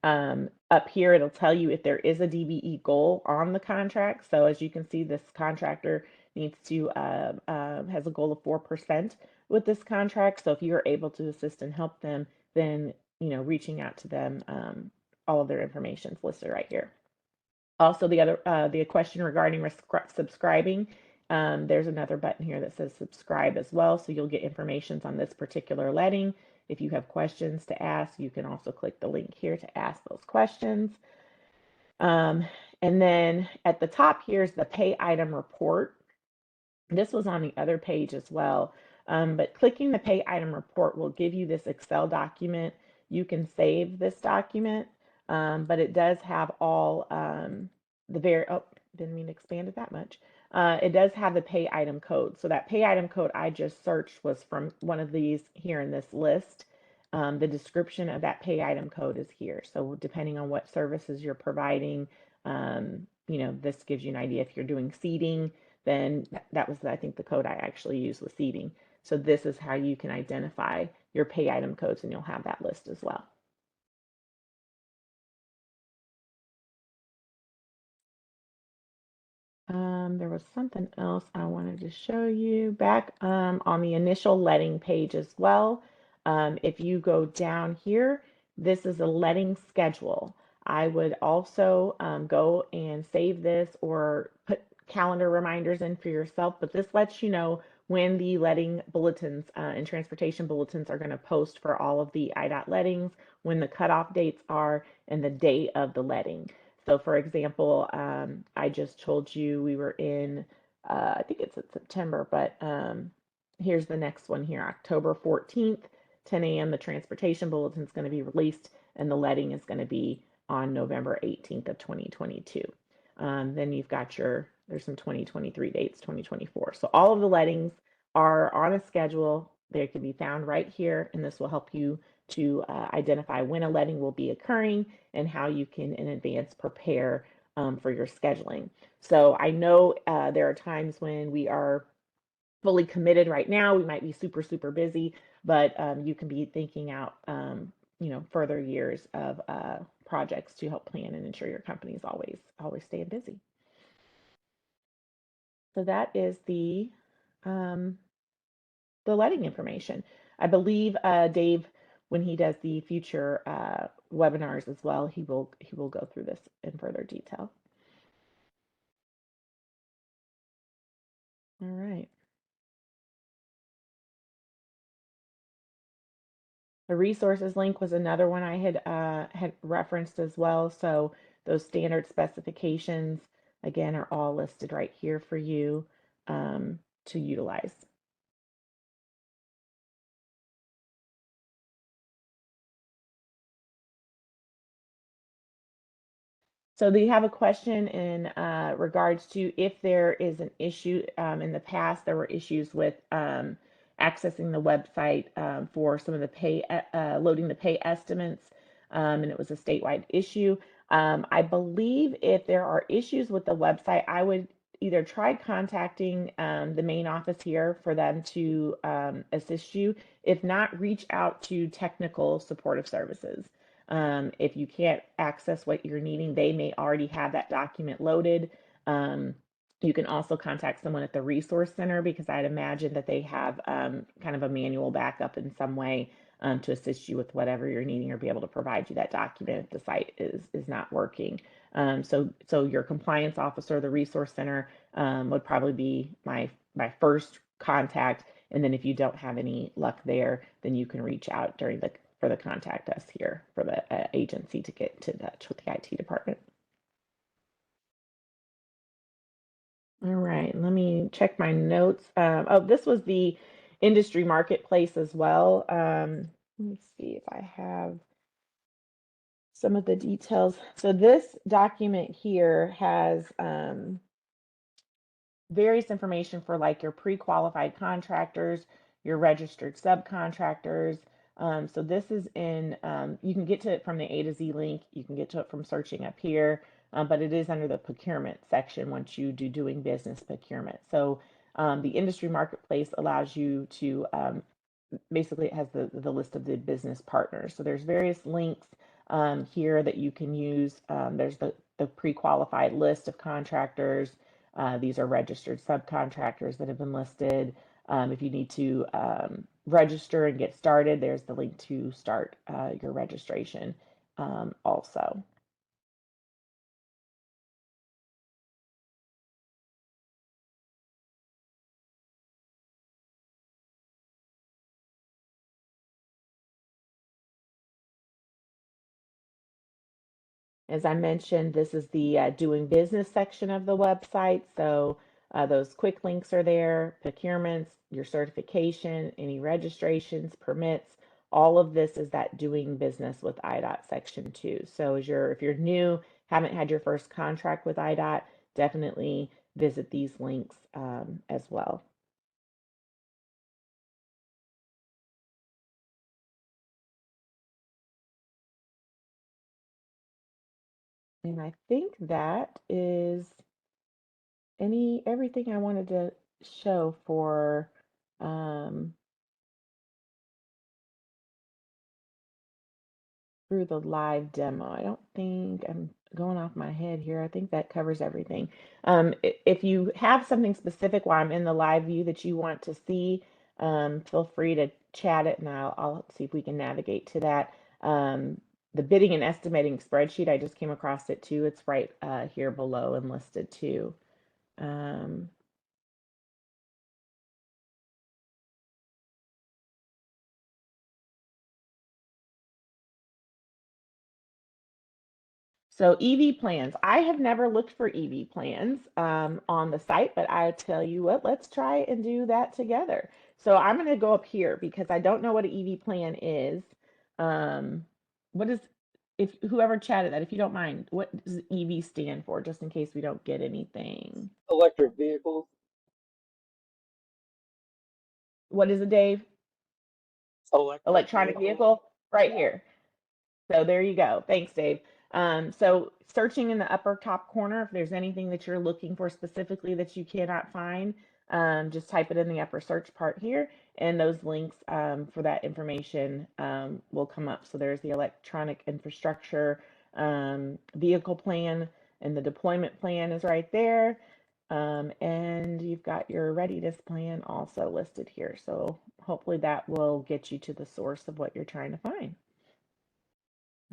Up here, it'll tell you if there is a DBE goal on the contract. So as you can see, this contractor needs to has a goal of 4% with this contract. So if you're able to assist and help them, then reaching out to them, all of their information is listed right here. Also, the question regarding subscribing, there's another button here that says subscribe as well. So you'll get information on this particular letting. If you have questions to ask, you can also click the link here to ask those questions. And then at the top, here's the pay item report. This was on the other page as well. But clicking the pay item report will give you this Excel document. You can save this document, but it does have all oh, didn't mean to expand it that much. It does have the pay item code. So that pay item code I just searched was from one of these here in this list. The description of that pay item code is here. So depending on what services you're providing, this gives you an idea. If you're doing seating, then that was, I think, the code I actually used with seating. So this is how you can identify your pay item codes, and you'll have that list as well. There was something else I wanted to show you back on the initial letting page as well. If you go down here, this is a letting schedule. I would also go and save this or put calendar reminders in for yourself, but this lets you know when the letting bulletins and transportation bulletins are going to post for all of the IDOT lettings, when the cutoff dates are, and the date of the letting. So for example, I just told you we were in, I think it's in September, but here's the next one here, October 14th, 10 a.m. The transportation bulletin is going to be released, and the letting is going to be on November 18th of 2022. Then you've got there's some 2023 dates, 2024. So all of the lettings are on a schedule. They can be found right here, and this will help you to identify when a letting will be occurring and how you can in advance prepare for your scheduling. So I know there are times when we are fully committed right now. We might be super, super busy, but you can be thinking out, further years of projects to help plan and ensure your company is always staying busy. So that is the letting information. I believe Dave, when he does the future webinars as well, he will go through this in further detail. All right. The resources link was another one I had referenced as well. So those standard specifications again are all listed right here for you to utilize. So do you have a question in regards to if there is an issue in the past, there were issues with accessing the website for some of the loading the pay estimates, and it was a statewide issue. I believe if there are issues with the website, I would either try contacting the main office here for them to assist you. If not, reach out to technical supportive services. If you can't access what you're needing, they may already have that document loaded. Um, you can also contact someone at the Resource Center because I'd imagine that they have kind of a manual backup in some way to assist you with whatever you're needing or be able to provide you that document if the site is not working. So your compliance officer, the Resource Center, would probably be my first contact. And then if you don't have any luck there, then you can reach out for the contact us here for the agency to get to touch with the IT department. All right, let me check my notes. Oh, this was the industry marketplace as well. Let me see if I have some of the details. So this document here has various information for like your pre-qualified contractors, your registered subcontractors. So this is you can get to it from the A to Z link. You can get to it from searching up here, but it is under the procurement section once you do doing business procurement. So the industry marketplace allows you to basically it has the list of the business partners. So there's various links here that you can use. There's the pre-qualified list of contractors. These are registered subcontractors that have been listed. If you need to register and get started, there's the link to start your registration also. As I mentioned, this is the doing business section of the website. So those quick links are there, procurements, your certification, any registrations, permits, all of this is that doing business with IDOT section 2. So if you're new, haven't had your first contract with IDOT, definitely visit these links as well. And I think that is everything I wanted to show for um, through the live demo. I don't think I'm going off my head here. I think that covers everything. If you have something specific while I'm in the live view that you want to see, feel free to chat it and I'll see if we can navigate to that. The bidding and estimating spreadsheet, I just came across it too. It's right here below and listed too. Um, So EV plans. I have never looked for EV plans on the site, but I tell you what, let's try and do that together. So I'm going to go up here because I don't know what an EV plan is. Um, what is, if whoever chatted that, if you don't mind, what does EV stand for, just in case we don't get anything? Electric vehicles. What is it, Dave? Electric Electronic vehicles. vehicle? Right here. So there you go. Thanks, Dave. So searching in the upper top corner, if there's anything that you're looking for specifically that you cannot find, just type it in the upper search part here, and those links for that information will come up. So there's the electronic infrastructure vehicle plan, and the deployment plan is right there. And you've got your readiness plan also listed here. So hopefully that will get you to the source of what you're trying to find.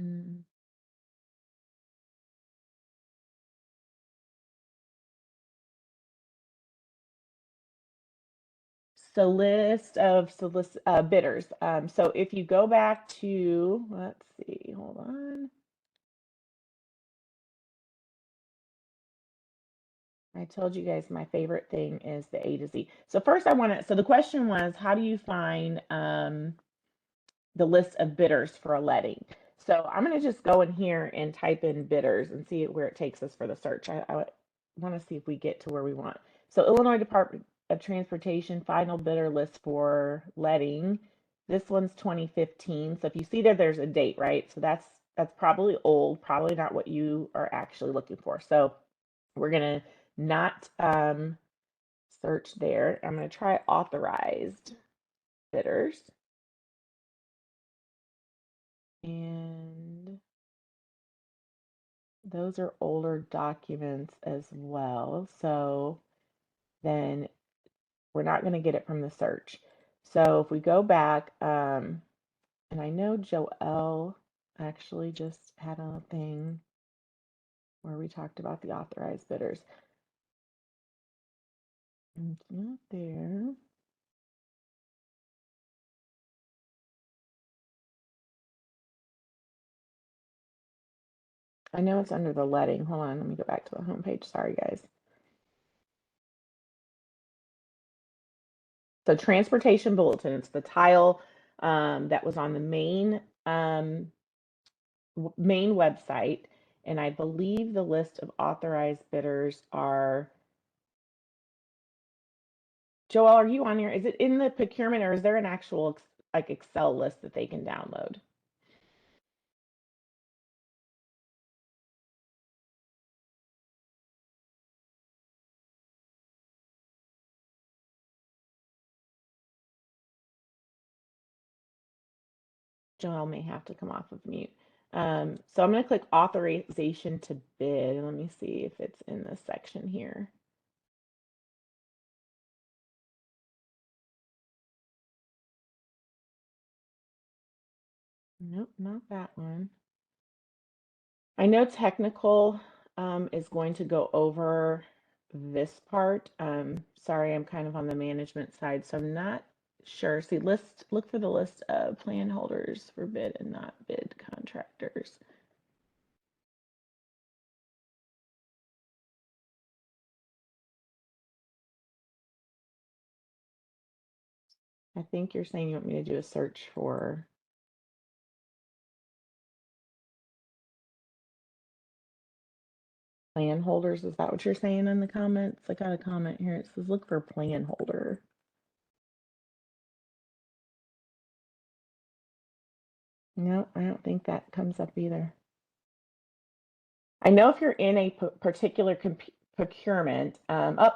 Mm. So bidders. So if you go back to, let's see, hold on. I told you guys my favorite thing is the A to Z. So first so the question was, how do you find the list of bidders for a letting? So I'm going to just go in here and type in bidders and see where it takes us for the search. I want to see if we get to where we want. So Illinois Department of Transportation final bidder list for letting. This one's 2015. So if you see there, there's a date, right? So that's probably old, probably not what you are actually looking for. So we're going to not search there. I'm going to try authorized bidders. And those are older documents as well. So then we're not going to get it from the search. So if we go back, and I know Joelle actually just had a thing where we talked about the authorized bidders. It's not there. I know it's under the letting. Hold on, let me go back to the homepage. Sorry, guys. So transportation bulletin, it's the tile that was on the main website. And I believe the list of authorized bidders are, Joel, are you on here? Is it in the procurement or is there an actual like Excel list that they can download? Joel may have to come off of mute. So I'm going to click authorization to bid. Let me see if it's in this section here. Nope, not that one. I know technical is going to go over this part. Sorry, I'm kind of on the management side, so I'm not sure. See, look for the list of plan holders for bid and not bid contractors. I think you're saying you want me to do a search for plan holders. Is that what you're saying in the comments? I got a comment here. It says look for plan holder. No, I don't think that comes up either. I know if you're in a particular procurement,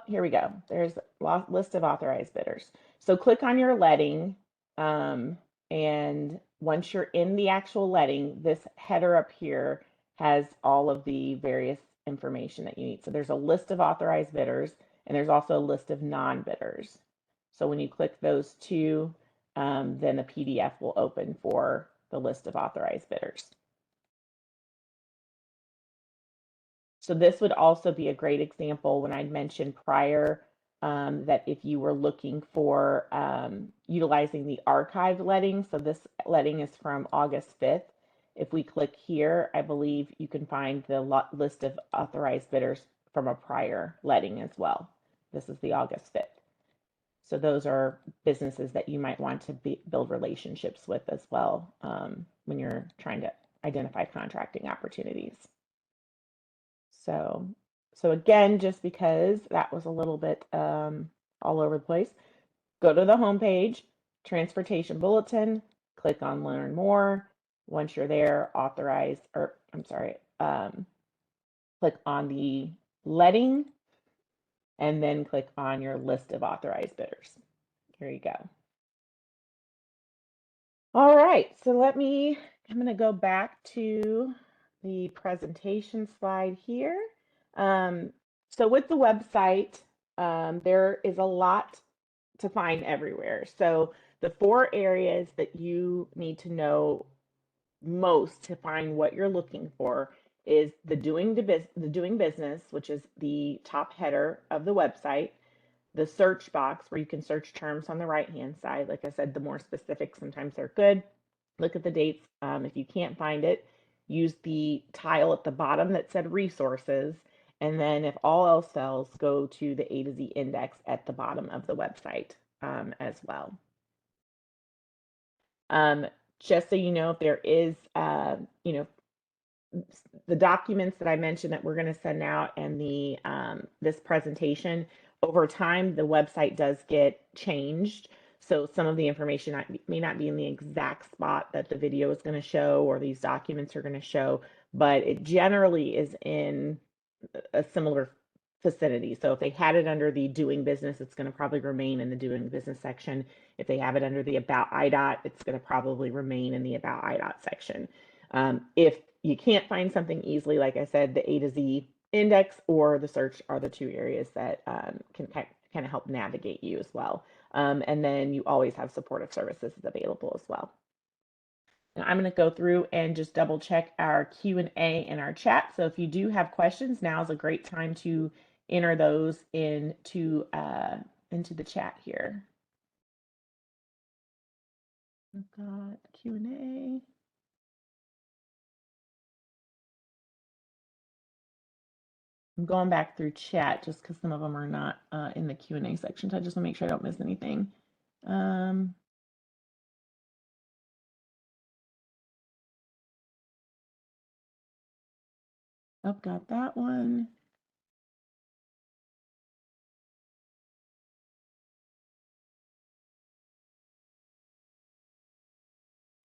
here we go. There's a list of authorized bidders. So click on your letting, and once you're in the actual letting, this header up here has all of the various information that you need. So there's a list of authorized bidders, and there's also a list of non-bidders. So when you click those two, then the PDF will open for the list of authorized bidders. So this would also be a great example when I mentioned prior that if you were looking for utilizing the archived letting, so this letting is from August 5th. If we click here, I believe you can find the list of authorized bidders from a prior letting as well. This is the August 5th. So those are businesses that you might want to build relationships with as well when you're trying to identify contracting opportunities. So, again, just because that was a little bit all over the place, go to the homepage, Transportation Bulletin, click on Learn More. Once you're there, click on the letting, and then click on your list of authorized bidders. Here you go. All right, so I'm going to go back to the presentation slide here. So with the website, there is a lot to find everywhere. So the four areas that you need to know most to find what you're looking for is the doing business, which is the top header of the website, the search box where you can search terms on the right hand side. Like I said, the more specific, sometimes they're good. Look at the dates. If you can't find it, use the tile at the bottom that said resources. And then if all else fails, go to the A to Z index at the bottom of the website as well. Um, just so you know, if there is, you know, the documents that I mentioned that we're going to send out and the this presentation over time, the website does get changed. So some of the information may not be in the exact spot that the video is going to show or these documents are going to show, but it generally is in a similar vicinity. So if they had it under the doing business, it's going to probably remain in the doing business section. If they have it under the about IDOT, it's going to probably remain in the about IDOT section. If you can't find something easily, like I said, the A to Z index or the search are the two areas that can kind of help navigate you as well. And then you always have supportive services available as well. Now I'm going to go through and just double check our Q&A in our chat. So if you do have questions, now is a great time to enter those into the chat here. I've got Q&A. I'm going back through chat just because some of them are not in the Q&A section. So I just want to make sure I don't miss anything. I've got that one.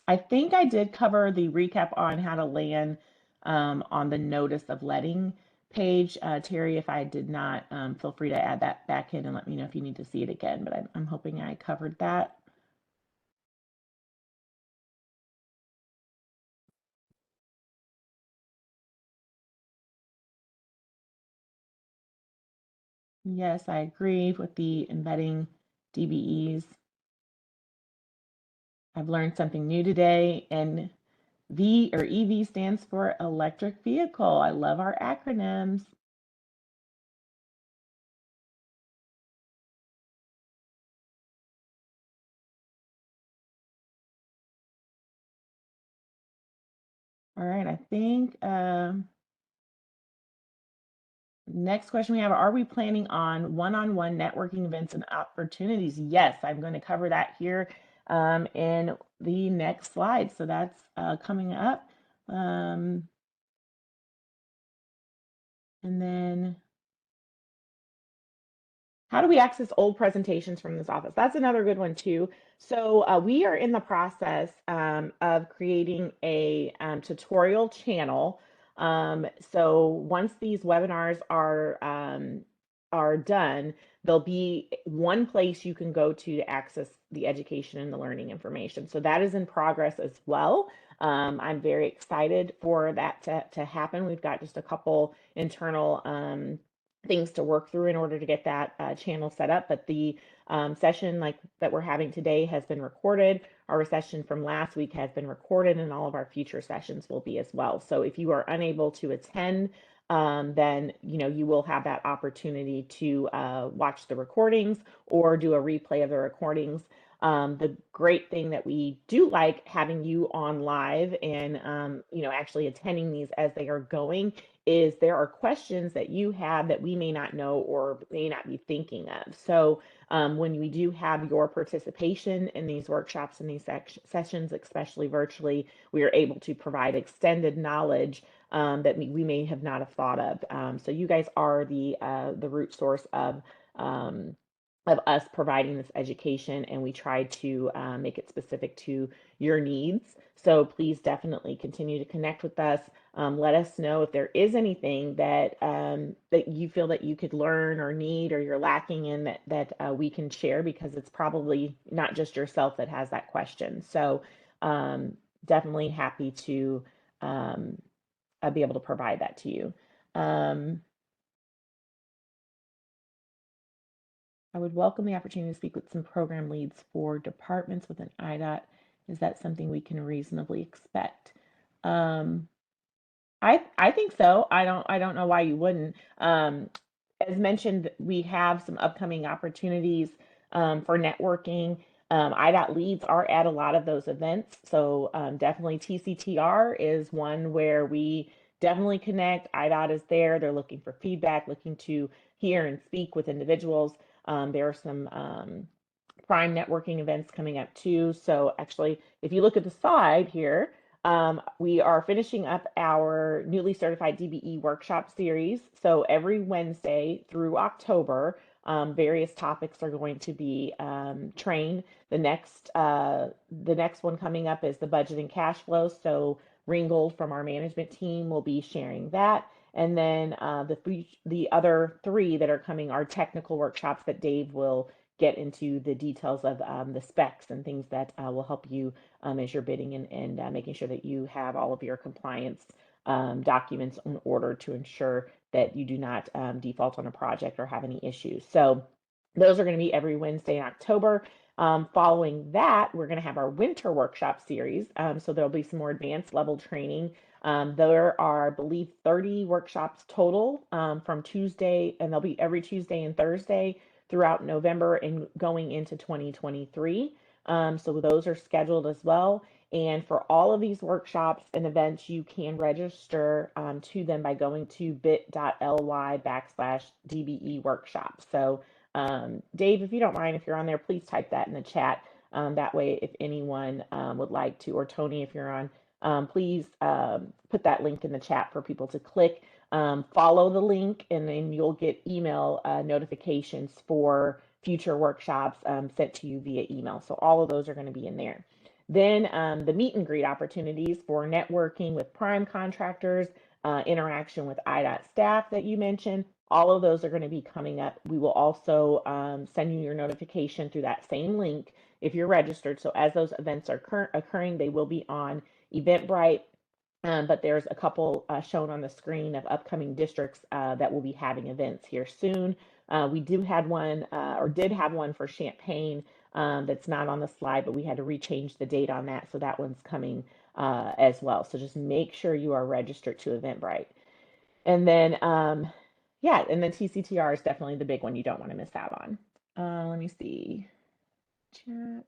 I think I did cover the recap on how to land on the notice of letting page. Terry, if I did not, feel free to add that back in and let me know if you need to see it again, but I'm hoping I covered that. Yes, I agree with the embedding DBEs. I've learned something new today, and V or EV stands for electric vehicle. I love our acronyms. All right, I think next question we have, are we planning on one-on-one networking events and opportunities? Yes, I'm going to cover that here in the next slide. So that's coming up. And then how do we access old presentations from this office? That's another good one too. So we are in the process of creating a tutorial channel. So once these webinars are done, there'll be one place you can go to access the education and the learning information. So that is in progress as well. I'm very excited for that to happen. We've got just a couple internal things to work through in order to get that channel set up. But the session like that we're having today has been recorded. Our session from last week has been recorded, and all of our future sessions will be as well. So if you are unable to attend, then you will have that opportunity to watch the recordings or do a replay of the recordings. The great thing that we do like having you on live and actually attending these as they are going is there are questions that you have that we may not know or may not be thinking of. So when we do have your participation in these workshops and these sessions, especially virtually, we are able to provide extended knowledge that we may have not have thought of. So you guys are the root source of us providing this education, and we try to make it specific to your needs. So please definitely continue to connect with us. Let us know if there is anything that that you feel that you could learn or need or you're lacking in that we can share, because it's probably not just yourself that has that question. So definitely happy to be able to provide that to you. I would welcome the opportunity to speak with some program leads for departments within IDOT. Is that something we can reasonably expect? Um, I think so. I don't know why you wouldn't. As mentioned, we have some upcoming opportunities for networking. IDOT leads are at a lot of those events, so definitely TCTR is one where we definitely connect. IDOT is there. They're looking for feedback, looking to hear and speak with individuals. There are some prime networking events coming up too. So actually, if you look at the side here, we are finishing up our newly certified DBE workshop series. So every Wednesday through October, various topics are going to be trained. The next one coming up is the budget and cash flow. So Ringgold from our management team will be sharing that. And then the other three that are coming are technical workshops that Dave will get into the details of the specs and things that will help you as you're bidding and making sure that you have all of your compliance documents in order to ensure that you do not default on a project or have any issues. So those are going to be every Wednesday in October. Following that, we're going to have our winter workshop series. So there'll be some more advanced level training. There are, I believe, 30 workshops total from Tuesday, and they'll be every Tuesday and Thursday throughout November and going into 2023. So those are scheduled as well. And for all of these workshops and events, you can register to them by going to bit.ly/DBE workshop. So, Dave, if you don't mind, if you're on there, please type that in the chat. That way, if anyone would like to, or Tony, if you're on, please put that link in the chat for people to click. Follow the link, and then you'll get email notifications for future workshops sent to you via email. So all of those are going to be in there. Then the meet and greet opportunities for networking with prime contractors, interaction with IDOT staff that you mentioned, all of those are going to be coming up. We will also send you your notification through that same link if you're registered. So as those events are occurring, they will be on Eventbrite. But there's a couple shown on the screen of upcoming districts that will be having events here soon. We do had one or did have one for Champaign that's not on the slide, but we had to rechange the date on that. So that one's coming as well. So just make sure you are registered to Eventbrite. And then, yeah, and then TCTR is definitely the big one you don't want to miss out on. Let me see. Chat.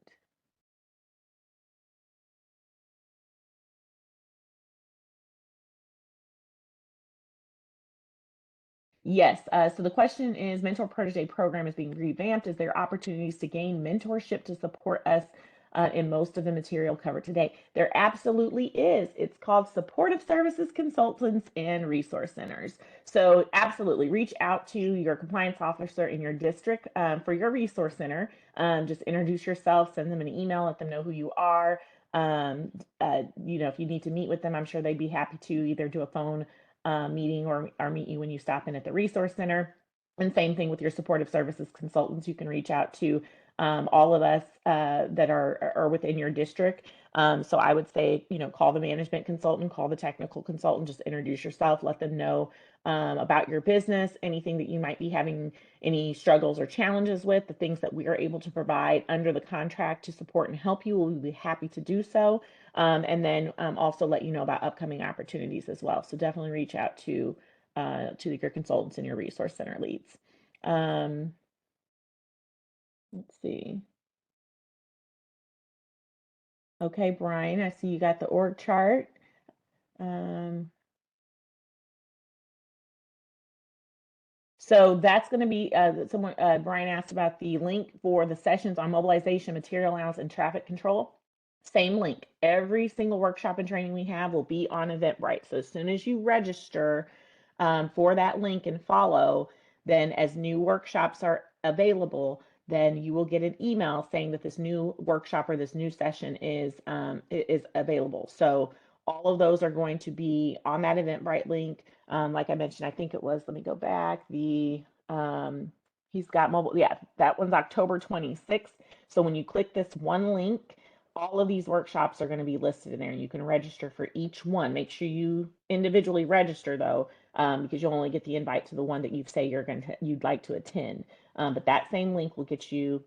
Yes. So the question is, Mentor Protege program is being revamped. Is there opportunities to gain mentorship to support us in most of the material covered today? There absolutely is. It's called Supportive Services Consultants and Resource Centers. So absolutely reach out to your compliance officer in your district for your resource center. Just introduce yourself, send them an email, let them know who you are. If you need to meet with them, I'm sure they'd be happy to either do a phone meeting or meet you when you stop in at the resource center. And same thing with your supportive services consultants. You can reach out to all of us that are within your district. So I would say, call the management consultant, call the technical consultant, just introduce yourself, let them know about your business, anything that you might be having any struggles or challenges with, the things that we are able to provide under the contract to support and help you. We'll be happy to do so. And then also let you know about upcoming opportunities as well. So definitely reach out to your consultants and your resource center leads. Um, let's see. Okay, Brian, I see you got the org chart. Um, so that's going to be someone. Brian asked about the link for the sessions on mobilization, material analysis, and traffic control. Same link. Every single workshop and training we have will be on Eventbrite. So as soon as you register for that link and follow, then as new workshops are available, then you will get an email saying that this new workshop or this new session is available. So all of those are going to be on that Eventbrite link. Like I mentioned, I think it was, let me go back, he's got mobile, yeah, that one's October 26th. So when you click this one link, all of these workshops are going to be listed in there. You can register for each one. Make sure you individually register though, because you'll only get the invite to the one that you say you'd like to attend. But that same link will get you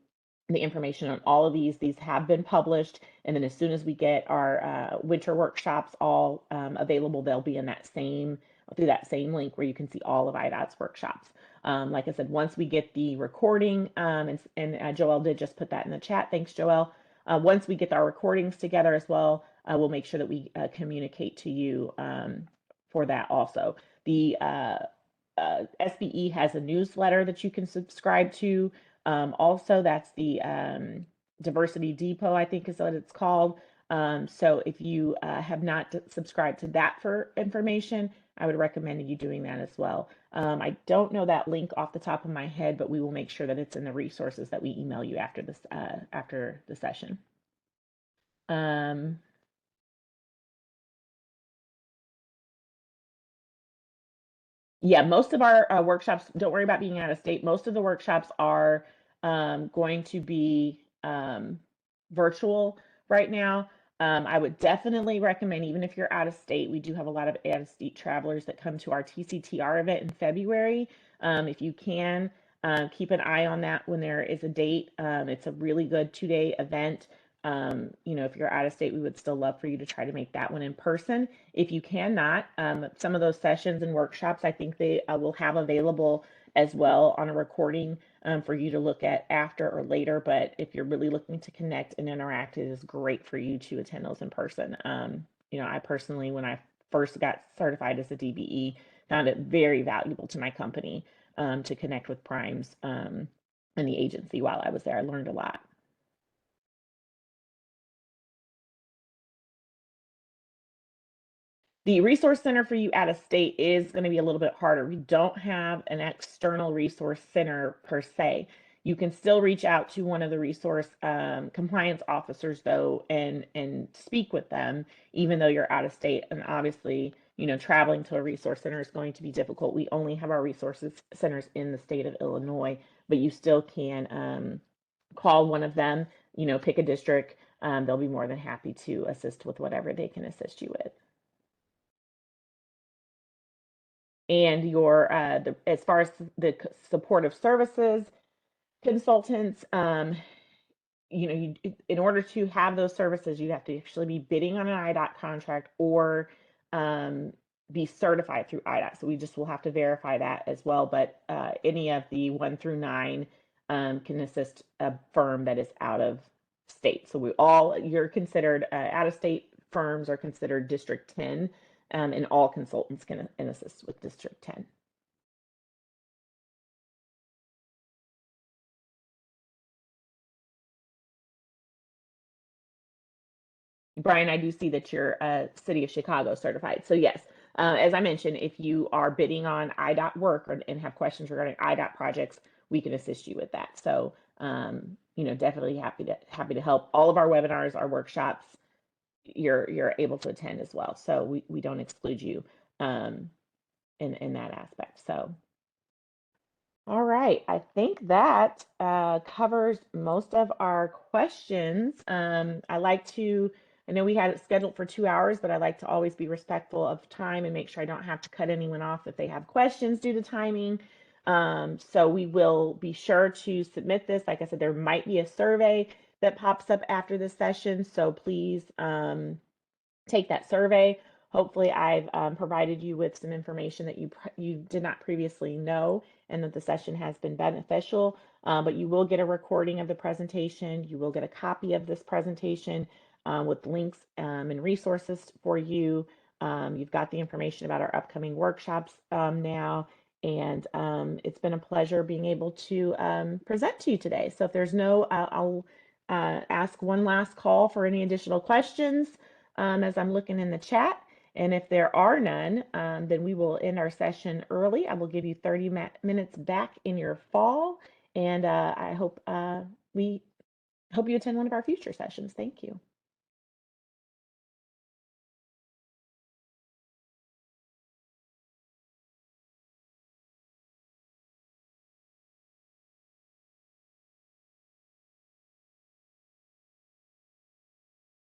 the information on all of these. These have been published, and then as soon as we get our winter workshops all available, they'll be in that same through that same link where you can see all of IDOT's workshops. Like I said, once we get the recording, and Joelle did just put that in the chat. Thanks, Joelle. Once we get our recordings together as well, we'll make sure that we communicate to you for that also. The SBE has a newsletter that you can subscribe to. Also, that's the Diversity Depot, I think is what it's called. So if you have not subscribed to that for information, I would recommend you doing that as well. I don't know that link off the top of my head, but we will make sure that it's in the resources that we email you after this after the session. Yeah, most of our workshops, don't worry about being out of state. Most of the workshops are going to be virtual right now. I would definitely recommend, even if you're out of state, we do have a lot of out of state travelers that come to our TCTR event in February. If you can, keep an eye on that when there is a date. It's a really good 2-day event. If you're out of state, we would still love for you to try to make that one in person. If you cannot, some of those sessions and workshops, I think they will have available as well on a recording for you to look at after or later. But if you're really looking to connect and interact, it is great for you to attend those in person. I personally, when I first got certified as a DBE, found it very valuable to my company to connect with primes and the agency while I was there. I learned a lot. The resource center for you out of state is going to be a little bit harder. We don't have an external resource center per se. You can still reach out to one of the resource compliance officers though, and speak with them, even though you're out of state. And obviously, traveling to a resource center is going to be difficult. We only have our resources centers in the state of Illinois, but you still can call one of them. Pick a district. They'll be more than happy to assist with whatever they can assist you with. And as far as the supportive services consultants, in order to have those services, you have to actually be bidding on an IDOT contract or be certified through IDOT. So we just will have to verify that as well. But any of the 1 through 9 can assist a firm that is out of state. So you're considered out of state firms are considered District 10, and all consultants can assist with District 10. Brian, I do see that you're City of Chicago certified. So yes, as I mentioned, if you are bidding on IDOT work and have questions regarding IDOT projects, we can assist you with that. So definitely happy to help. All of our webinars, our workshops, you're able to attend as well. So we don't exclude you in that aspect. So. All right, I think that covers most of our questions. I know we had it scheduled for 2 hours, but I like to always be respectful of time and make sure I don't have to cut anyone off if they have questions due to timing. So we will be sure to submit this. Like I said, there might be a survey that pops up after this session, so please take that survey. Hopefully I've provided you with some information that you did not previously know and that the session has been beneficial, but you will get a recording of the presentation. You will get a copy of this presentation with links and resources for you. You've got the information about our upcoming workshops now, and it's been a pleasure being able to present to you today. So if there's I'll ask one last call for any additional questions as I'm looking in the chat. And if there are none, then we will end our session early. I will give you 30 minutes back in your fall. And I hope you attend one of our future sessions. Thank you.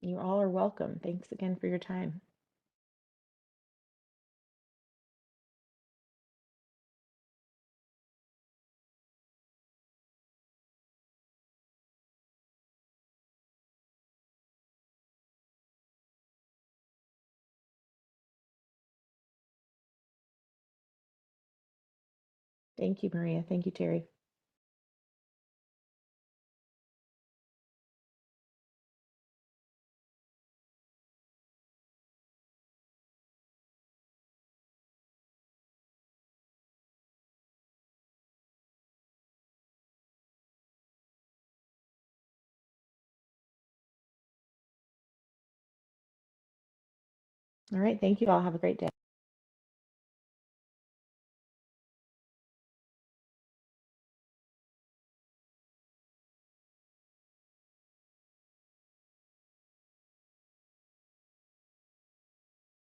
You all are welcome. Thanks again for your time. Thank you, Maria. Thank you, Terry. All right. Thank you all. Have a great day.